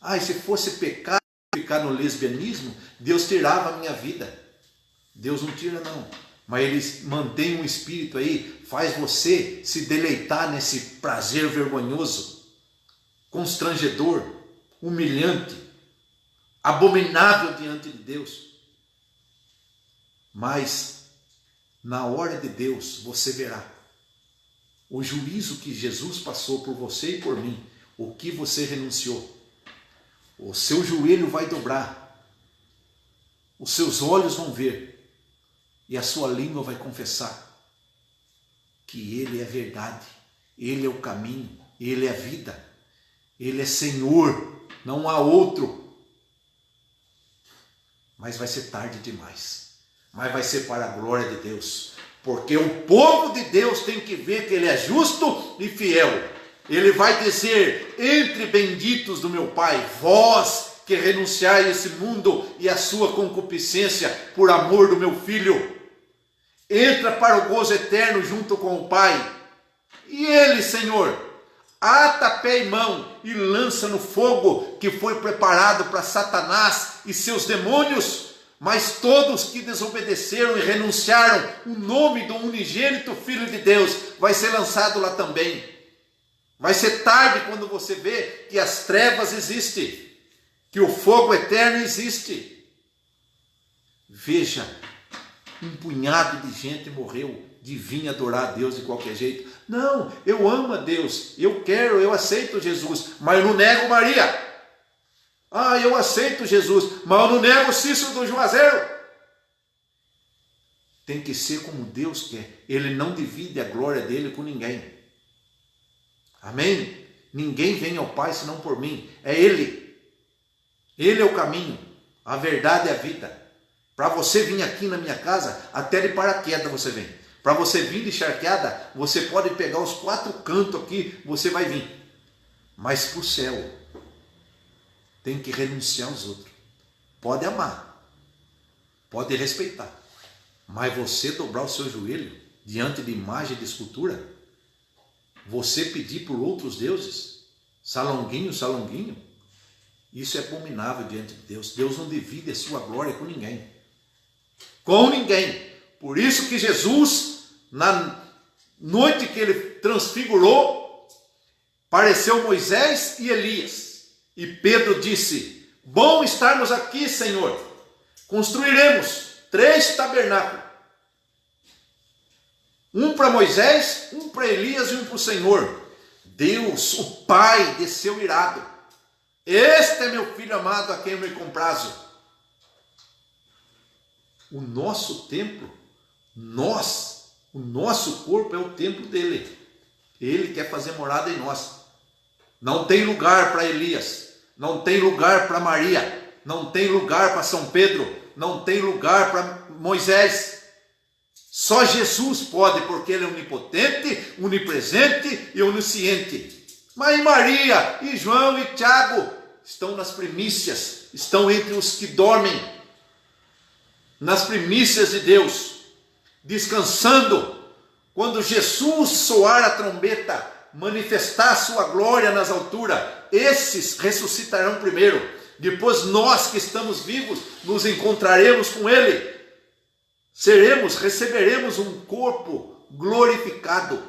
E se fosse pecar, ficar no lesbianismo, Deus tirava a minha vida. Deus não tira não. Mas Ele mantém um espírito aí, faz você se deleitar nesse prazer vergonhoso, constrangedor, humilhante, abominável diante de Deus. Mas na hora de Deus você verá o juízo que Jesus passou por você e por mim, o que você renunciou. O seu joelho vai dobrar, os seus olhos vão ver, e a sua língua vai confessar que Ele é verdade, Ele é o caminho, Ele é a vida, Ele é Senhor, não há outro. Mas vai ser tarde demais, mas vai ser para a glória de Deus, porque o povo de Deus tem que ver que Ele é justo e fiel. Ele vai dizer, entre benditos do meu Pai, vós que renunciai a esse mundo e a sua concupiscência por amor do meu Filho, entra para o gozo eterno junto com o Pai. E Ele, Senhor, ata pé e mão e lança no fogo que foi preparado para Satanás e seus demônios. Mas todos que desobedeceram e renunciaram o nome do unigênito Filho de Deus vai ser lançado lá também. Vai ser tarde quando você vê que as trevas existem, que o fogo eterno existe. veja, um punhado de gente morreu de vir adorar a Deus de qualquer jeito. Não, eu amo a Deus, eu aceito Jesus, mas eu não nego Maria. Eu aceito Jesus, mas eu não nego Cícero do Juazeiro. Tem que ser como Deus quer. Ele não divide a glória dele com ninguém. Amém? Ninguém vem ao Pai senão por mim. É Ele. Ele é o caminho, a verdade e a vida. Para você vir aqui na minha casa, até de paraquedas você vem. Para você vir de charqueada, você pode pegar os 4 cantos aqui, você vai vir. Mas para o céu, tem que renunciar aos outros. Pode amar, pode respeitar, mas você dobrar o seu joelho diante de imagem de escultura, você pedir por outros deuses, salonguinho, isso é abominável diante de Deus. Deus não divide a sua glória com ninguém. Com ninguém. Por isso que Jesus, na noite que ele transfigurou, pareceu Moisés e Elias. E Pedro disse: bom estarmos aqui, Senhor. Construiremos 3 tabernáculos. Um para Moisés, um para Elias e um para o Senhor. Deus, o Pai, desceu irado. Este é meu filho amado, a quem eu me comprazo. O nosso templo, o nosso corpo é o templo dele. Ele quer fazer morada em nós. Não tem lugar para Elias, não tem lugar para Maria, não tem lugar para São Pedro, não tem lugar para Moisés. Só Jesus pode, porque ele é onipotente, onipresente e onisciente. Mas Maria e João e Tiago estão nas primícias, estão entre os que dormem, nas primícias de Deus, descansando. Quando Jesus soar a trombeta, manifestar a sua glória nas alturas, esses ressuscitarão primeiro. Depois nós que estamos vivos nos encontraremos com ele. Receberemos um corpo glorificado,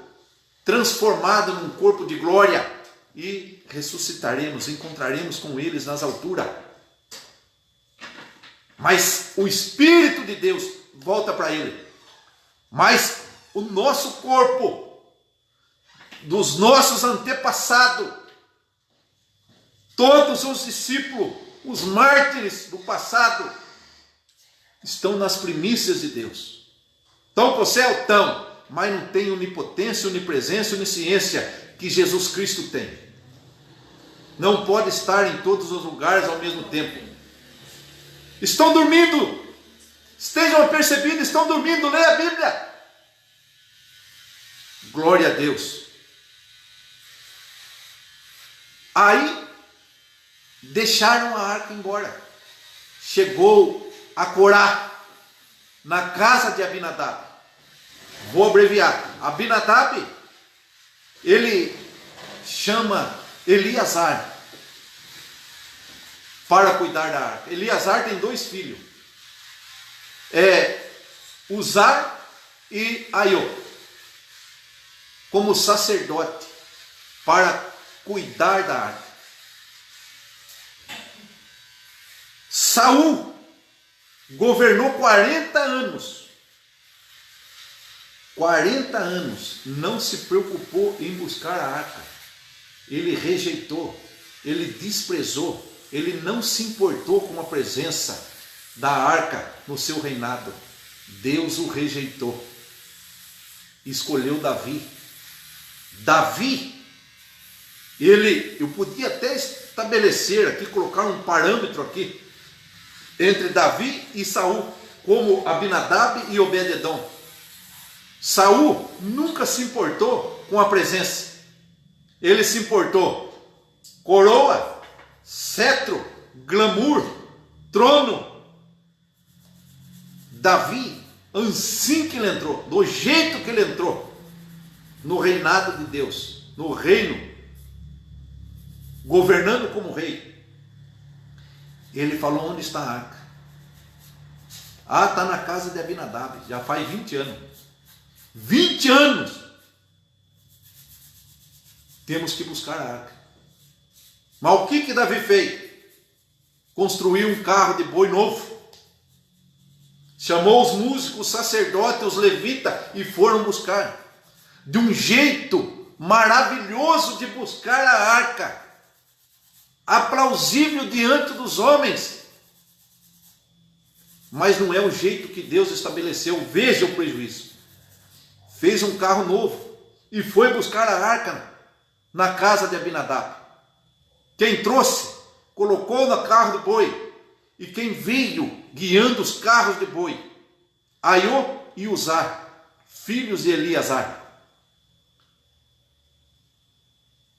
transformado num corpo de glória, e ressuscitaremos, encontraremos com eles nas alturas. Mas o Espírito de Deus volta para ele. Mas o nosso corpo, dos nossos antepassados, todos os discípulos, os mártires do passado, estão nas primícias de Deus. Estão para o céu? Estão, mas não tem onipotência, onipresença, onisciência que Jesus Cristo tem. Não pode estar em todos os lugares ao mesmo tempo. Estão dormindo. Estejam apercebidos, estão dormindo. Leia a Bíblia. Glória a Deus. Aí deixaram a arca embora. Chegou a Corá, na casa de Abinadab. Vou abreviar. Abinadab, ele chama Eleazar para cuidar da arca. Eleazar tem 2 filhos. Uzar e Aiô, como sacerdote, para cuidar da arca. Saul governou 40 anos. 40 anos, não se preocupou em buscar a arca. Ele rejeitou, ele desprezou, ele não se importou com a presença da arca no seu reinado. Deus o rejeitou. Escolheu Davi. Davi, eu podia até estabelecer aqui, colocar um parâmetro aqui, entre Davi e Saul, como Abinadab e Obed-edom. Saul nunca se importou com a presença. Ele se importou coroa, cetro, glamour, trono. Davi, assim que ele entrou, do jeito que ele entrou no reinado de Deus, no reino, governando como rei, ele falou: onde está a arca? Está na casa de Abinadab, já faz 20 anos. 20 anos! Temos que buscar a arca. Mas o que Davi fez? Construiu um carro de boi novo. chamou os músicos, os sacerdotes, os levitas e foram buscar. De um jeito maravilhoso de buscar a arca, aplausível diante dos homens. Mas não é o jeito que Deus estabeleceu. Veja o prejuízo. Fez um carro novo e foi buscar a arca na casa de Abinadab. Quem trouxe, colocou no carro do boi. E quem veio guiando os carros de boi, Aiô e Uzá, filhos de Eleazar.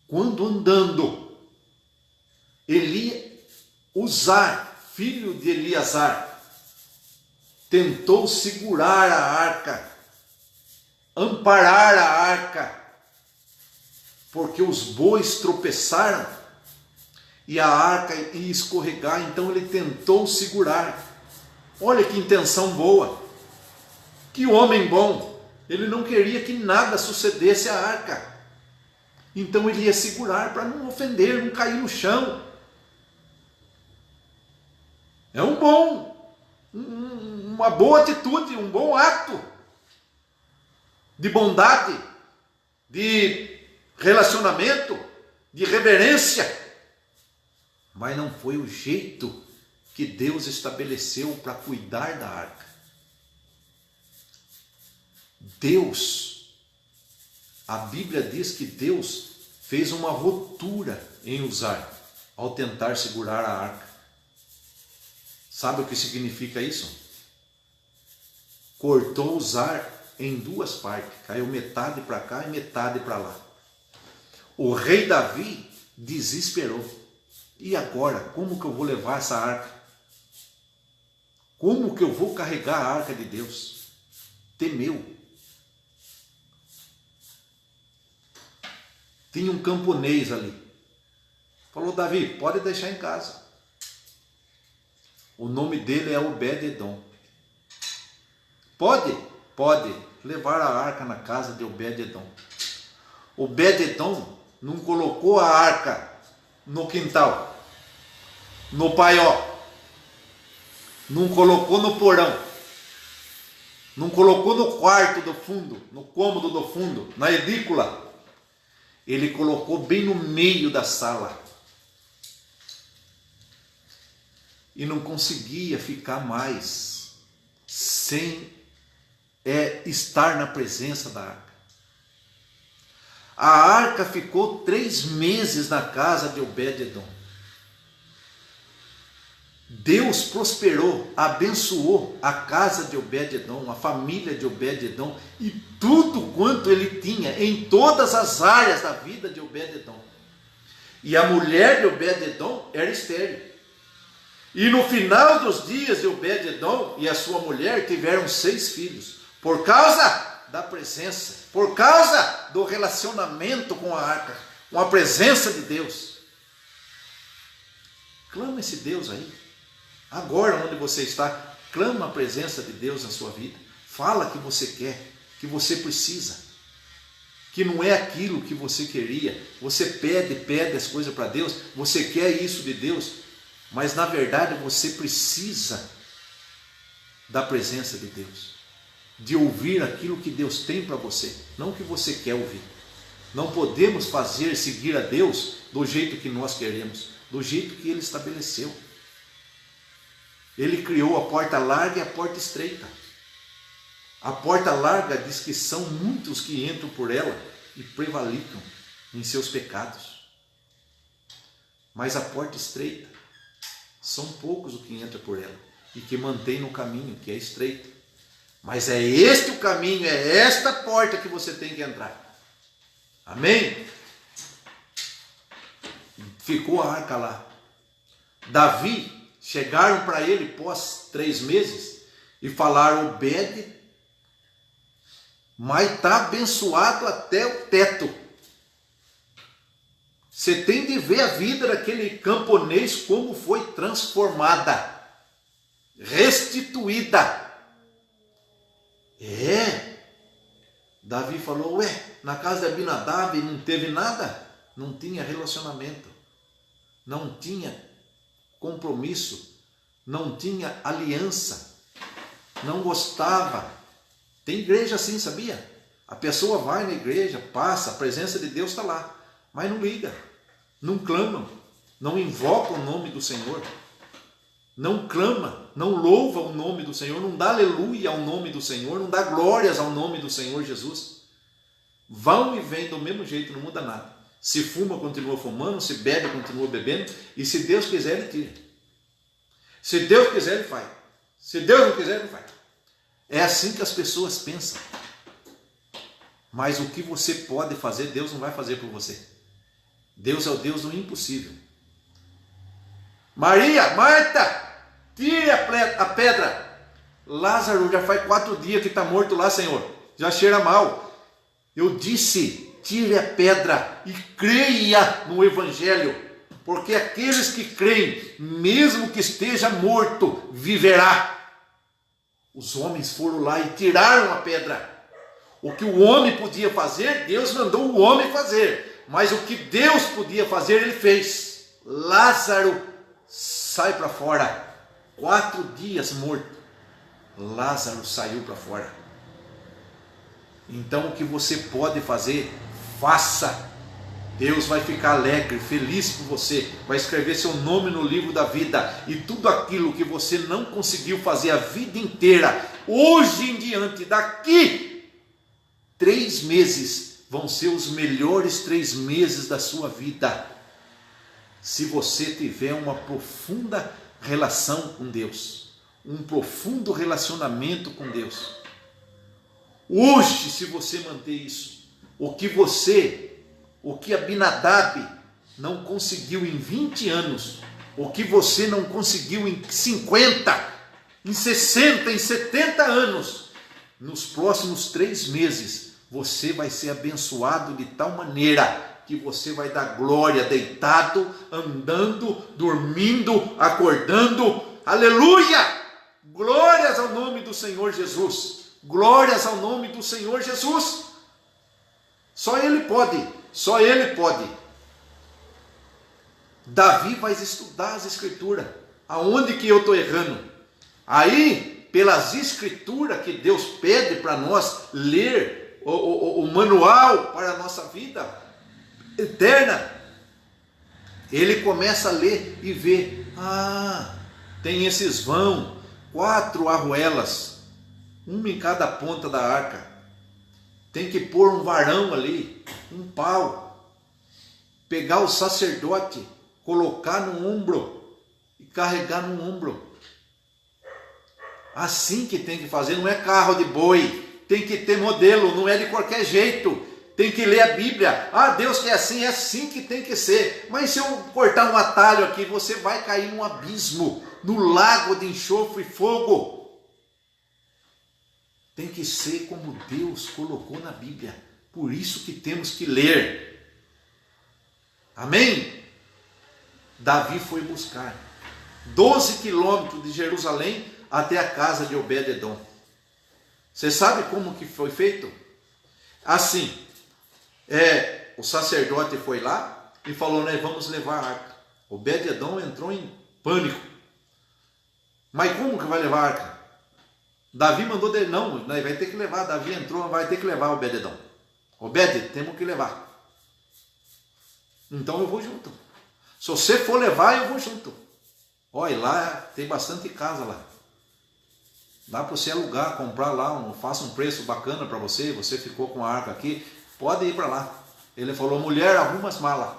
Quando andando, Uzá, filho de Eleazar, tentou segurar a arca, amparar a arca, porque os bois tropeçaram e a arca ia escorregar, então ele tentou segurar. Olha que intenção boa, que homem bom. Ele não queria que nada sucedesse à arca, então ele ia segurar para não ofender, não cair no chão. É uma boa atitude, um bom ato de bondade, de relacionamento, de reverência. Mas não foi o jeito que Deus estabeleceu para cuidar da arca. Deus, a Bíblia diz que Deus fez uma rotura em Uzá ao tentar segurar a arca. Sabe o que significa isso? Cortou Uzá em duas partes, caiu metade para cá e metade para lá. O rei Davi desesperou. E agora, como que eu vou levar essa arca? Como que eu vou carregar a arca de Deus? Temeu. Tinha um camponês ali. Falou: Davi, pode deixar em casa. O nome dele é Obed-edom. Pode levar a arca na casa de Obed-edom. Obed-edom não colocou a arca no quintal, no paiol, não colocou no porão, não colocou no quarto do fundo, no cômodo do fundo, na edícula. Ele colocou bem no meio da sala. E não conseguia ficar mais sem estar na presença da arca. A arca ficou 3 meses na casa de Obed-edom. Deus prosperou, abençoou a casa de Obed-edom, a família de Obed-edom e tudo quanto ele tinha em todas as áreas da vida de Obed-edom. E a mulher de Obed-edom era estéril. E no final dos dias de Obed-edom e a sua mulher tiveram 6 filhos, por causa da presença, por causa do relacionamento com a arca, com a presença de Deus. Clama esse Deus aí. Agora onde você está, clama a presença de Deus na sua vida. Fala que você quer, que você precisa, que não é aquilo que você queria. Você pede as coisas para Deus, você quer isso de Deus, mas na verdade você precisa da presença de Deus, de ouvir aquilo que Deus tem para você, não o que você quer ouvir. Não podemos seguir a Deus do jeito que nós queremos, do jeito que Ele estabeleceu. Ele criou a porta larga e a porta estreita. A porta larga diz que são muitos que entram por ela e prevalicam em seus pecados. Mas a porta estreita, são poucos os que entram por ela e que mantém no caminho que é estreito. Mas é este o caminho, é esta porta que você tem que entrar. Amém? Ficou a arca lá. Davi, chegaram para ele pós 3 meses e falaram: Obed, mas está abençoado até o teto. Você tem de ver a vida daquele camponês como foi transformada, restituída. Davi falou: na casa de Abinadab não teve nada? Não tinha relacionamento, não tinha compromisso, não tinha aliança. não gostava. Tem igreja assim, sabia? A pessoa vai na igreja, passa, a presença de Deus está lá, mas não liga, não clama, não invoca o nome do Senhor, não clama, não louva o nome do Senhor, não dá aleluia ao nome do Senhor, não dá glórias ao nome do Senhor Jesus. Vão e vêm do mesmo jeito, não muda nada. Se fuma, continua fumando, se bebe, continua bebendo, e se Deus quiser, ele tira. Se Deus quiser, ele faz. Se Deus não quiser, ele faz. É assim que as pessoas pensam. Mas o que você pode fazer, Deus não vai fazer por você. Deus é o Deus do impossível. Maria, Marta, tire a pedra. Lázaro já faz 4 dias que está morto lá, Senhor. Já cheira mal. Eu disse, tire a pedra e creia no Evangelho. Porque aqueles que creem, mesmo que esteja morto, viverá. Os homens foram lá e tiraram a pedra. O que o homem podia fazer, Deus mandou o homem fazer. Mas o que Deus podia fazer, ele fez. Lázaro, sai para fora. 4 dias morto. Lázaro saiu para fora. Então o que você pode fazer, faça. Deus vai ficar alegre, feliz por você. Vai escrever seu nome no livro da vida. E tudo aquilo que você não conseguiu fazer a vida inteira, hoje em diante, daqui 3 meses vão ser os melhores 3 meses da sua vida, se você tiver uma profunda relação com Deus, um profundo relacionamento com Deus. Hoje, se você manter isso, o que Abinadab não conseguiu em 20 anos, o que você não conseguiu em 50, em 60, em 70 anos, nos próximos 3 meses, você vai ser abençoado de tal maneira que você vai dar glória deitado, andando, dormindo, acordando. Aleluia! Glórias ao nome do Senhor Jesus. Glórias ao nome do Senhor Jesus. Só Ele pode, só Ele pode. Davi vai estudar as Escrituras. Aonde que eu estou errando? Aí, pelas Escrituras que Deus pede para nós ler, o manual para a nossa vida eterna, ele começa a ler e ver, tem esses vão, 4 arruelas, uma em cada ponta da arca, tem que pôr um varão ali, um pau, pegar o sacerdote, colocar no ombro e carregar no ombro. Assim que tem que fazer, não é carro de boi, tem que ter modelo, não é de qualquer jeito, tem que ler a Bíblia. Deus quer assim, é assim que tem que ser. Mas se eu cortar um atalho aqui, você vai cair num abismo, no lago de enxofre e fogo. Tem que ser como Deus colocou na Bíblia, por isso que temos que ler. Amém? Davi foi buscar 12 quilômetros de Jerusalém até a casa de Obed-edom. Você sabe como que foi feito? Assim, o sacerdote foi lá e falou, nós vamos levar a arca. Obed-edom entrou em pânico. Mas como que vai levar a arca? Davi mandou dele, não, nós vai ter que levar. Davi entrou, vai ter que levar Obed-edom. Obed, temos que levar. Então eu vou junto. Se você for levar, eu vou junto. Olha, lá tem bastante casa lá. Dá para você alugar, comprar lá, faça um preço bacana para você. Você ficou com a arca aqui, pode ir para lá. Ele falou, mulher, arruma as malas.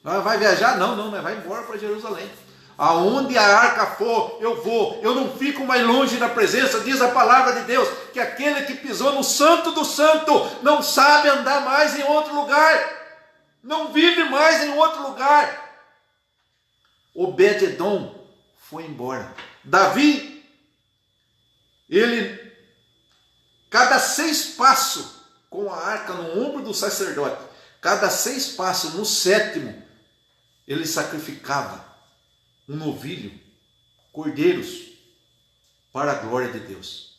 Vai viajar? Não, vai embora para Jerusalém. Aonde a arca for, eu vou. Eu não fico mais longe da presença, diz a palavra de Deus, que aquele que pisou no santo do santo não sabe andar mais em outro lugar. Não vive mais em outro lugar. Obed-edom foi embora. Davi, cada 6 passos com a arca no ombro do sacerdote, cada 6 passos, no 7º, ele sacrificava um novilho, cordeiros, para a glória de Deus.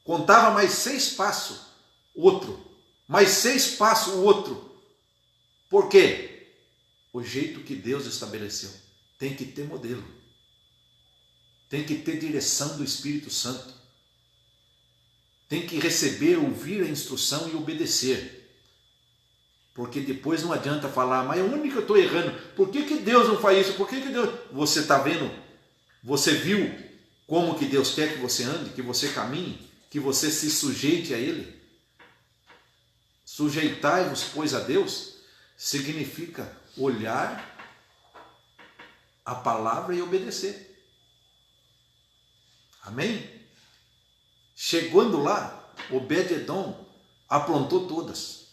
Contava mais 6 passos, outro, mais 6 passos, outro. Por quê? O jeito que Deus estabeleceu. Tem que ter modelo. Tem que ter direção do Espírito Santo. tem que receber, ouvir a instrução e obedecer. Porque depois não adianta falar, mas onde que eu estou errando? Por que Deus não faz isso? Por que Deus... Você está vendo? Você viu como que Deus quer que você ande, que você caminhe, que você se sujeite a Ele? Sujeitai-vos, pois, a Deus, significa olhar a palavra e obedecer. Amém? Chegando lá, Obed-edom aprontou todas.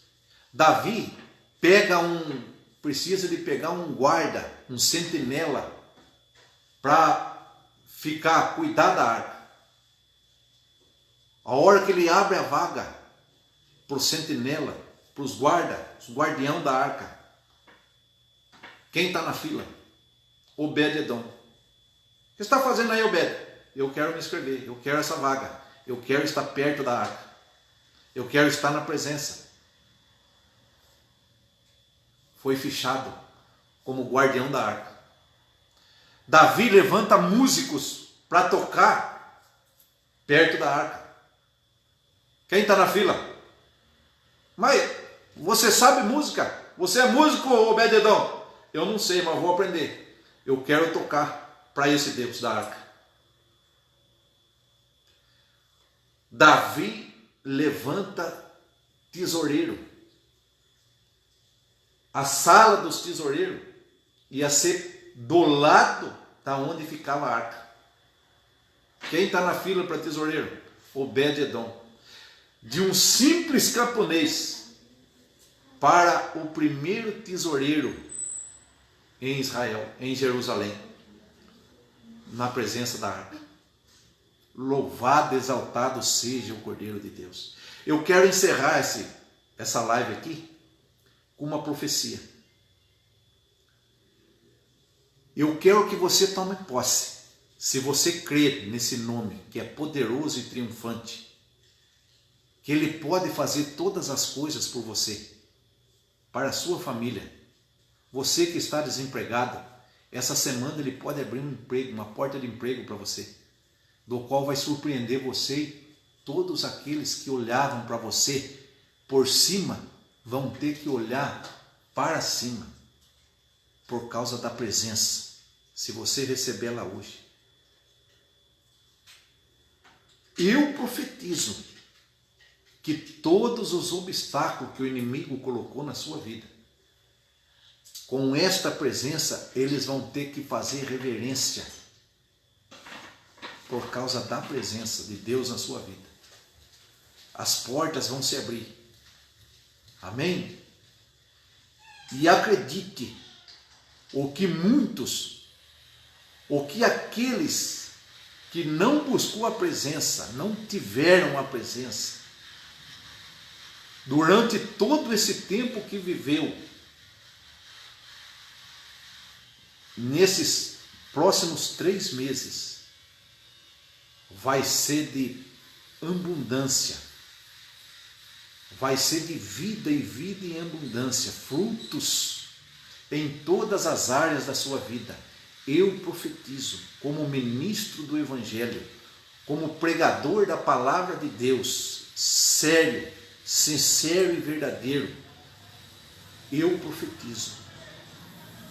Davi precisa de pegar um guarda, um sentinela, para cuidar da arca. A hora que ele abre a vaga para o sentinela, para os guardião da arca, quem está na fila? Obed-edom. O que está fazendo aí, Obed? Eu quero me inscrever, eu quero essa vaga, eu quero estar perto da arca, eu quero estar na presença. Foi fichado como guardião da arca. Davi levanta músicos para tocar perto da arca. Quem está na fila? Mas você sabe música? Você é músico, Obed-edom? Eu não sei, mas vou aprender. Eu quero tocar para esse Deus da arca. Davi levanta tesoureiro. A sala dos tesoureiros ia ser do lado da onde ficava a arca. Quem está na fila para tesoureiro? Obed-edom. De um simples camponês para o primeiro tesoureiro em Israel, em Jerusalém, na presença da arca. Louvado, exaltado seja o Cordeiro de Deus. Eu quero encerrar essa live aqui com uma profecia. Eu quero que você tome posse. Se você crer nesse nome que é poderoso e triunfante, que Ele pode fazer todas as coisas por você, para a sua família. Você que está desempregado, essa semana Ele pode abrir um emprego, uma porta de emprego para você, do qual vai surpreender você e todos aqueles que olhavam para você por cima, vão ter que olhar para cima, por causa da presença, se você recebê-la hoje. Eu profetizo que todos os obstáculos que o inimigo colocou na sua vida, com esta presença, eles vão ter que fazer reverência, por causa da presença de Deus na sua vida. As portas vão se abrir. Amém? E acredite, o que aqueles que não buscou a presença, não tiveram a presença, durante todo esse tempo que viveu, nesses próximos 3 meses, vai ser de abundância, vai ser de vida e vida em abundância, frutos em todas as áreas da sua vida. Eu profetizo, como ministro do Evangelho, como pregador da palavra de Deus, sério, sincero e verdadeiro, eu profetizo,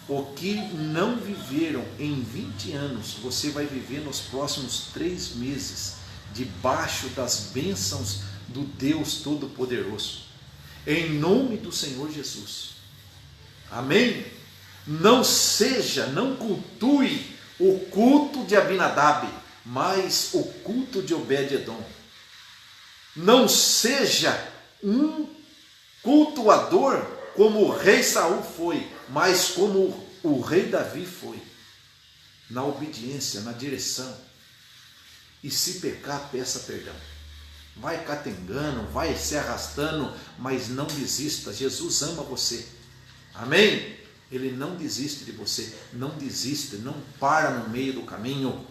o que não viveram em 20 anos, você vai viver nos próximos 3 meses, debaixo das bênçãos do Deus Todo-Poderoso, em nome do Senhor Jesus. Amém? Não cultue o culto de Abinadab, mas o culto de Obed-edom. Não seja um cultuador como o rei Saul foi, mas como o rei Davi foi, na obediência, na direção. E se pecar, peça perdão. Vai catengando, vai se arrastando, mas não desista. Jesus ama você. Amém? Ele não desiste de você. Não desiste, não para no meio do caminho.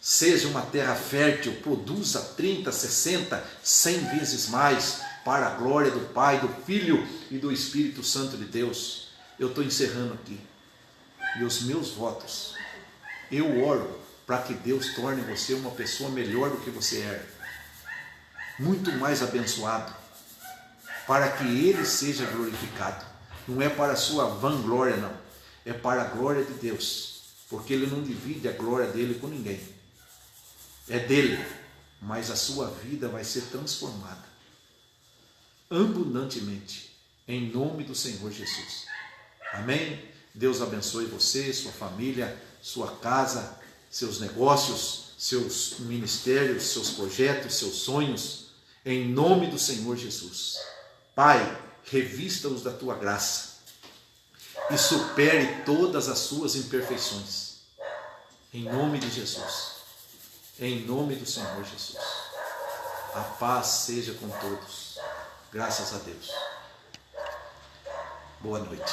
Seja uma terra fértil, produza 30, 60, 100 vezes mais, para a glória do Pai, do Filho e do Espírito Santo de Deus. Eu estou encerrando aqui. E os meus votos, eu oro para que Deus torne você uma pessoa melhor do que você era. muito mais abençoado, para que Ele seja glorificado. Não é para a sua vanglória, não. É para a glória de Deus, porque Ele não divide a glória dele com ninguém. É dele, mas a sua vida vai ser transformada abundantemente, em nome do Senhor Jesus. Amém? Deus abençoe você, sua família, sua casa, seus negócios, seus ministérios, seus projetos, seus sonhos, em nome do Senhor Jesus. Pai, revista-os da tua graça e supere todas as suas imperfeições, em nome de Jesus, em nome do Senhor Jesus. A paz seja com todos, graças a Deus. Boa noite.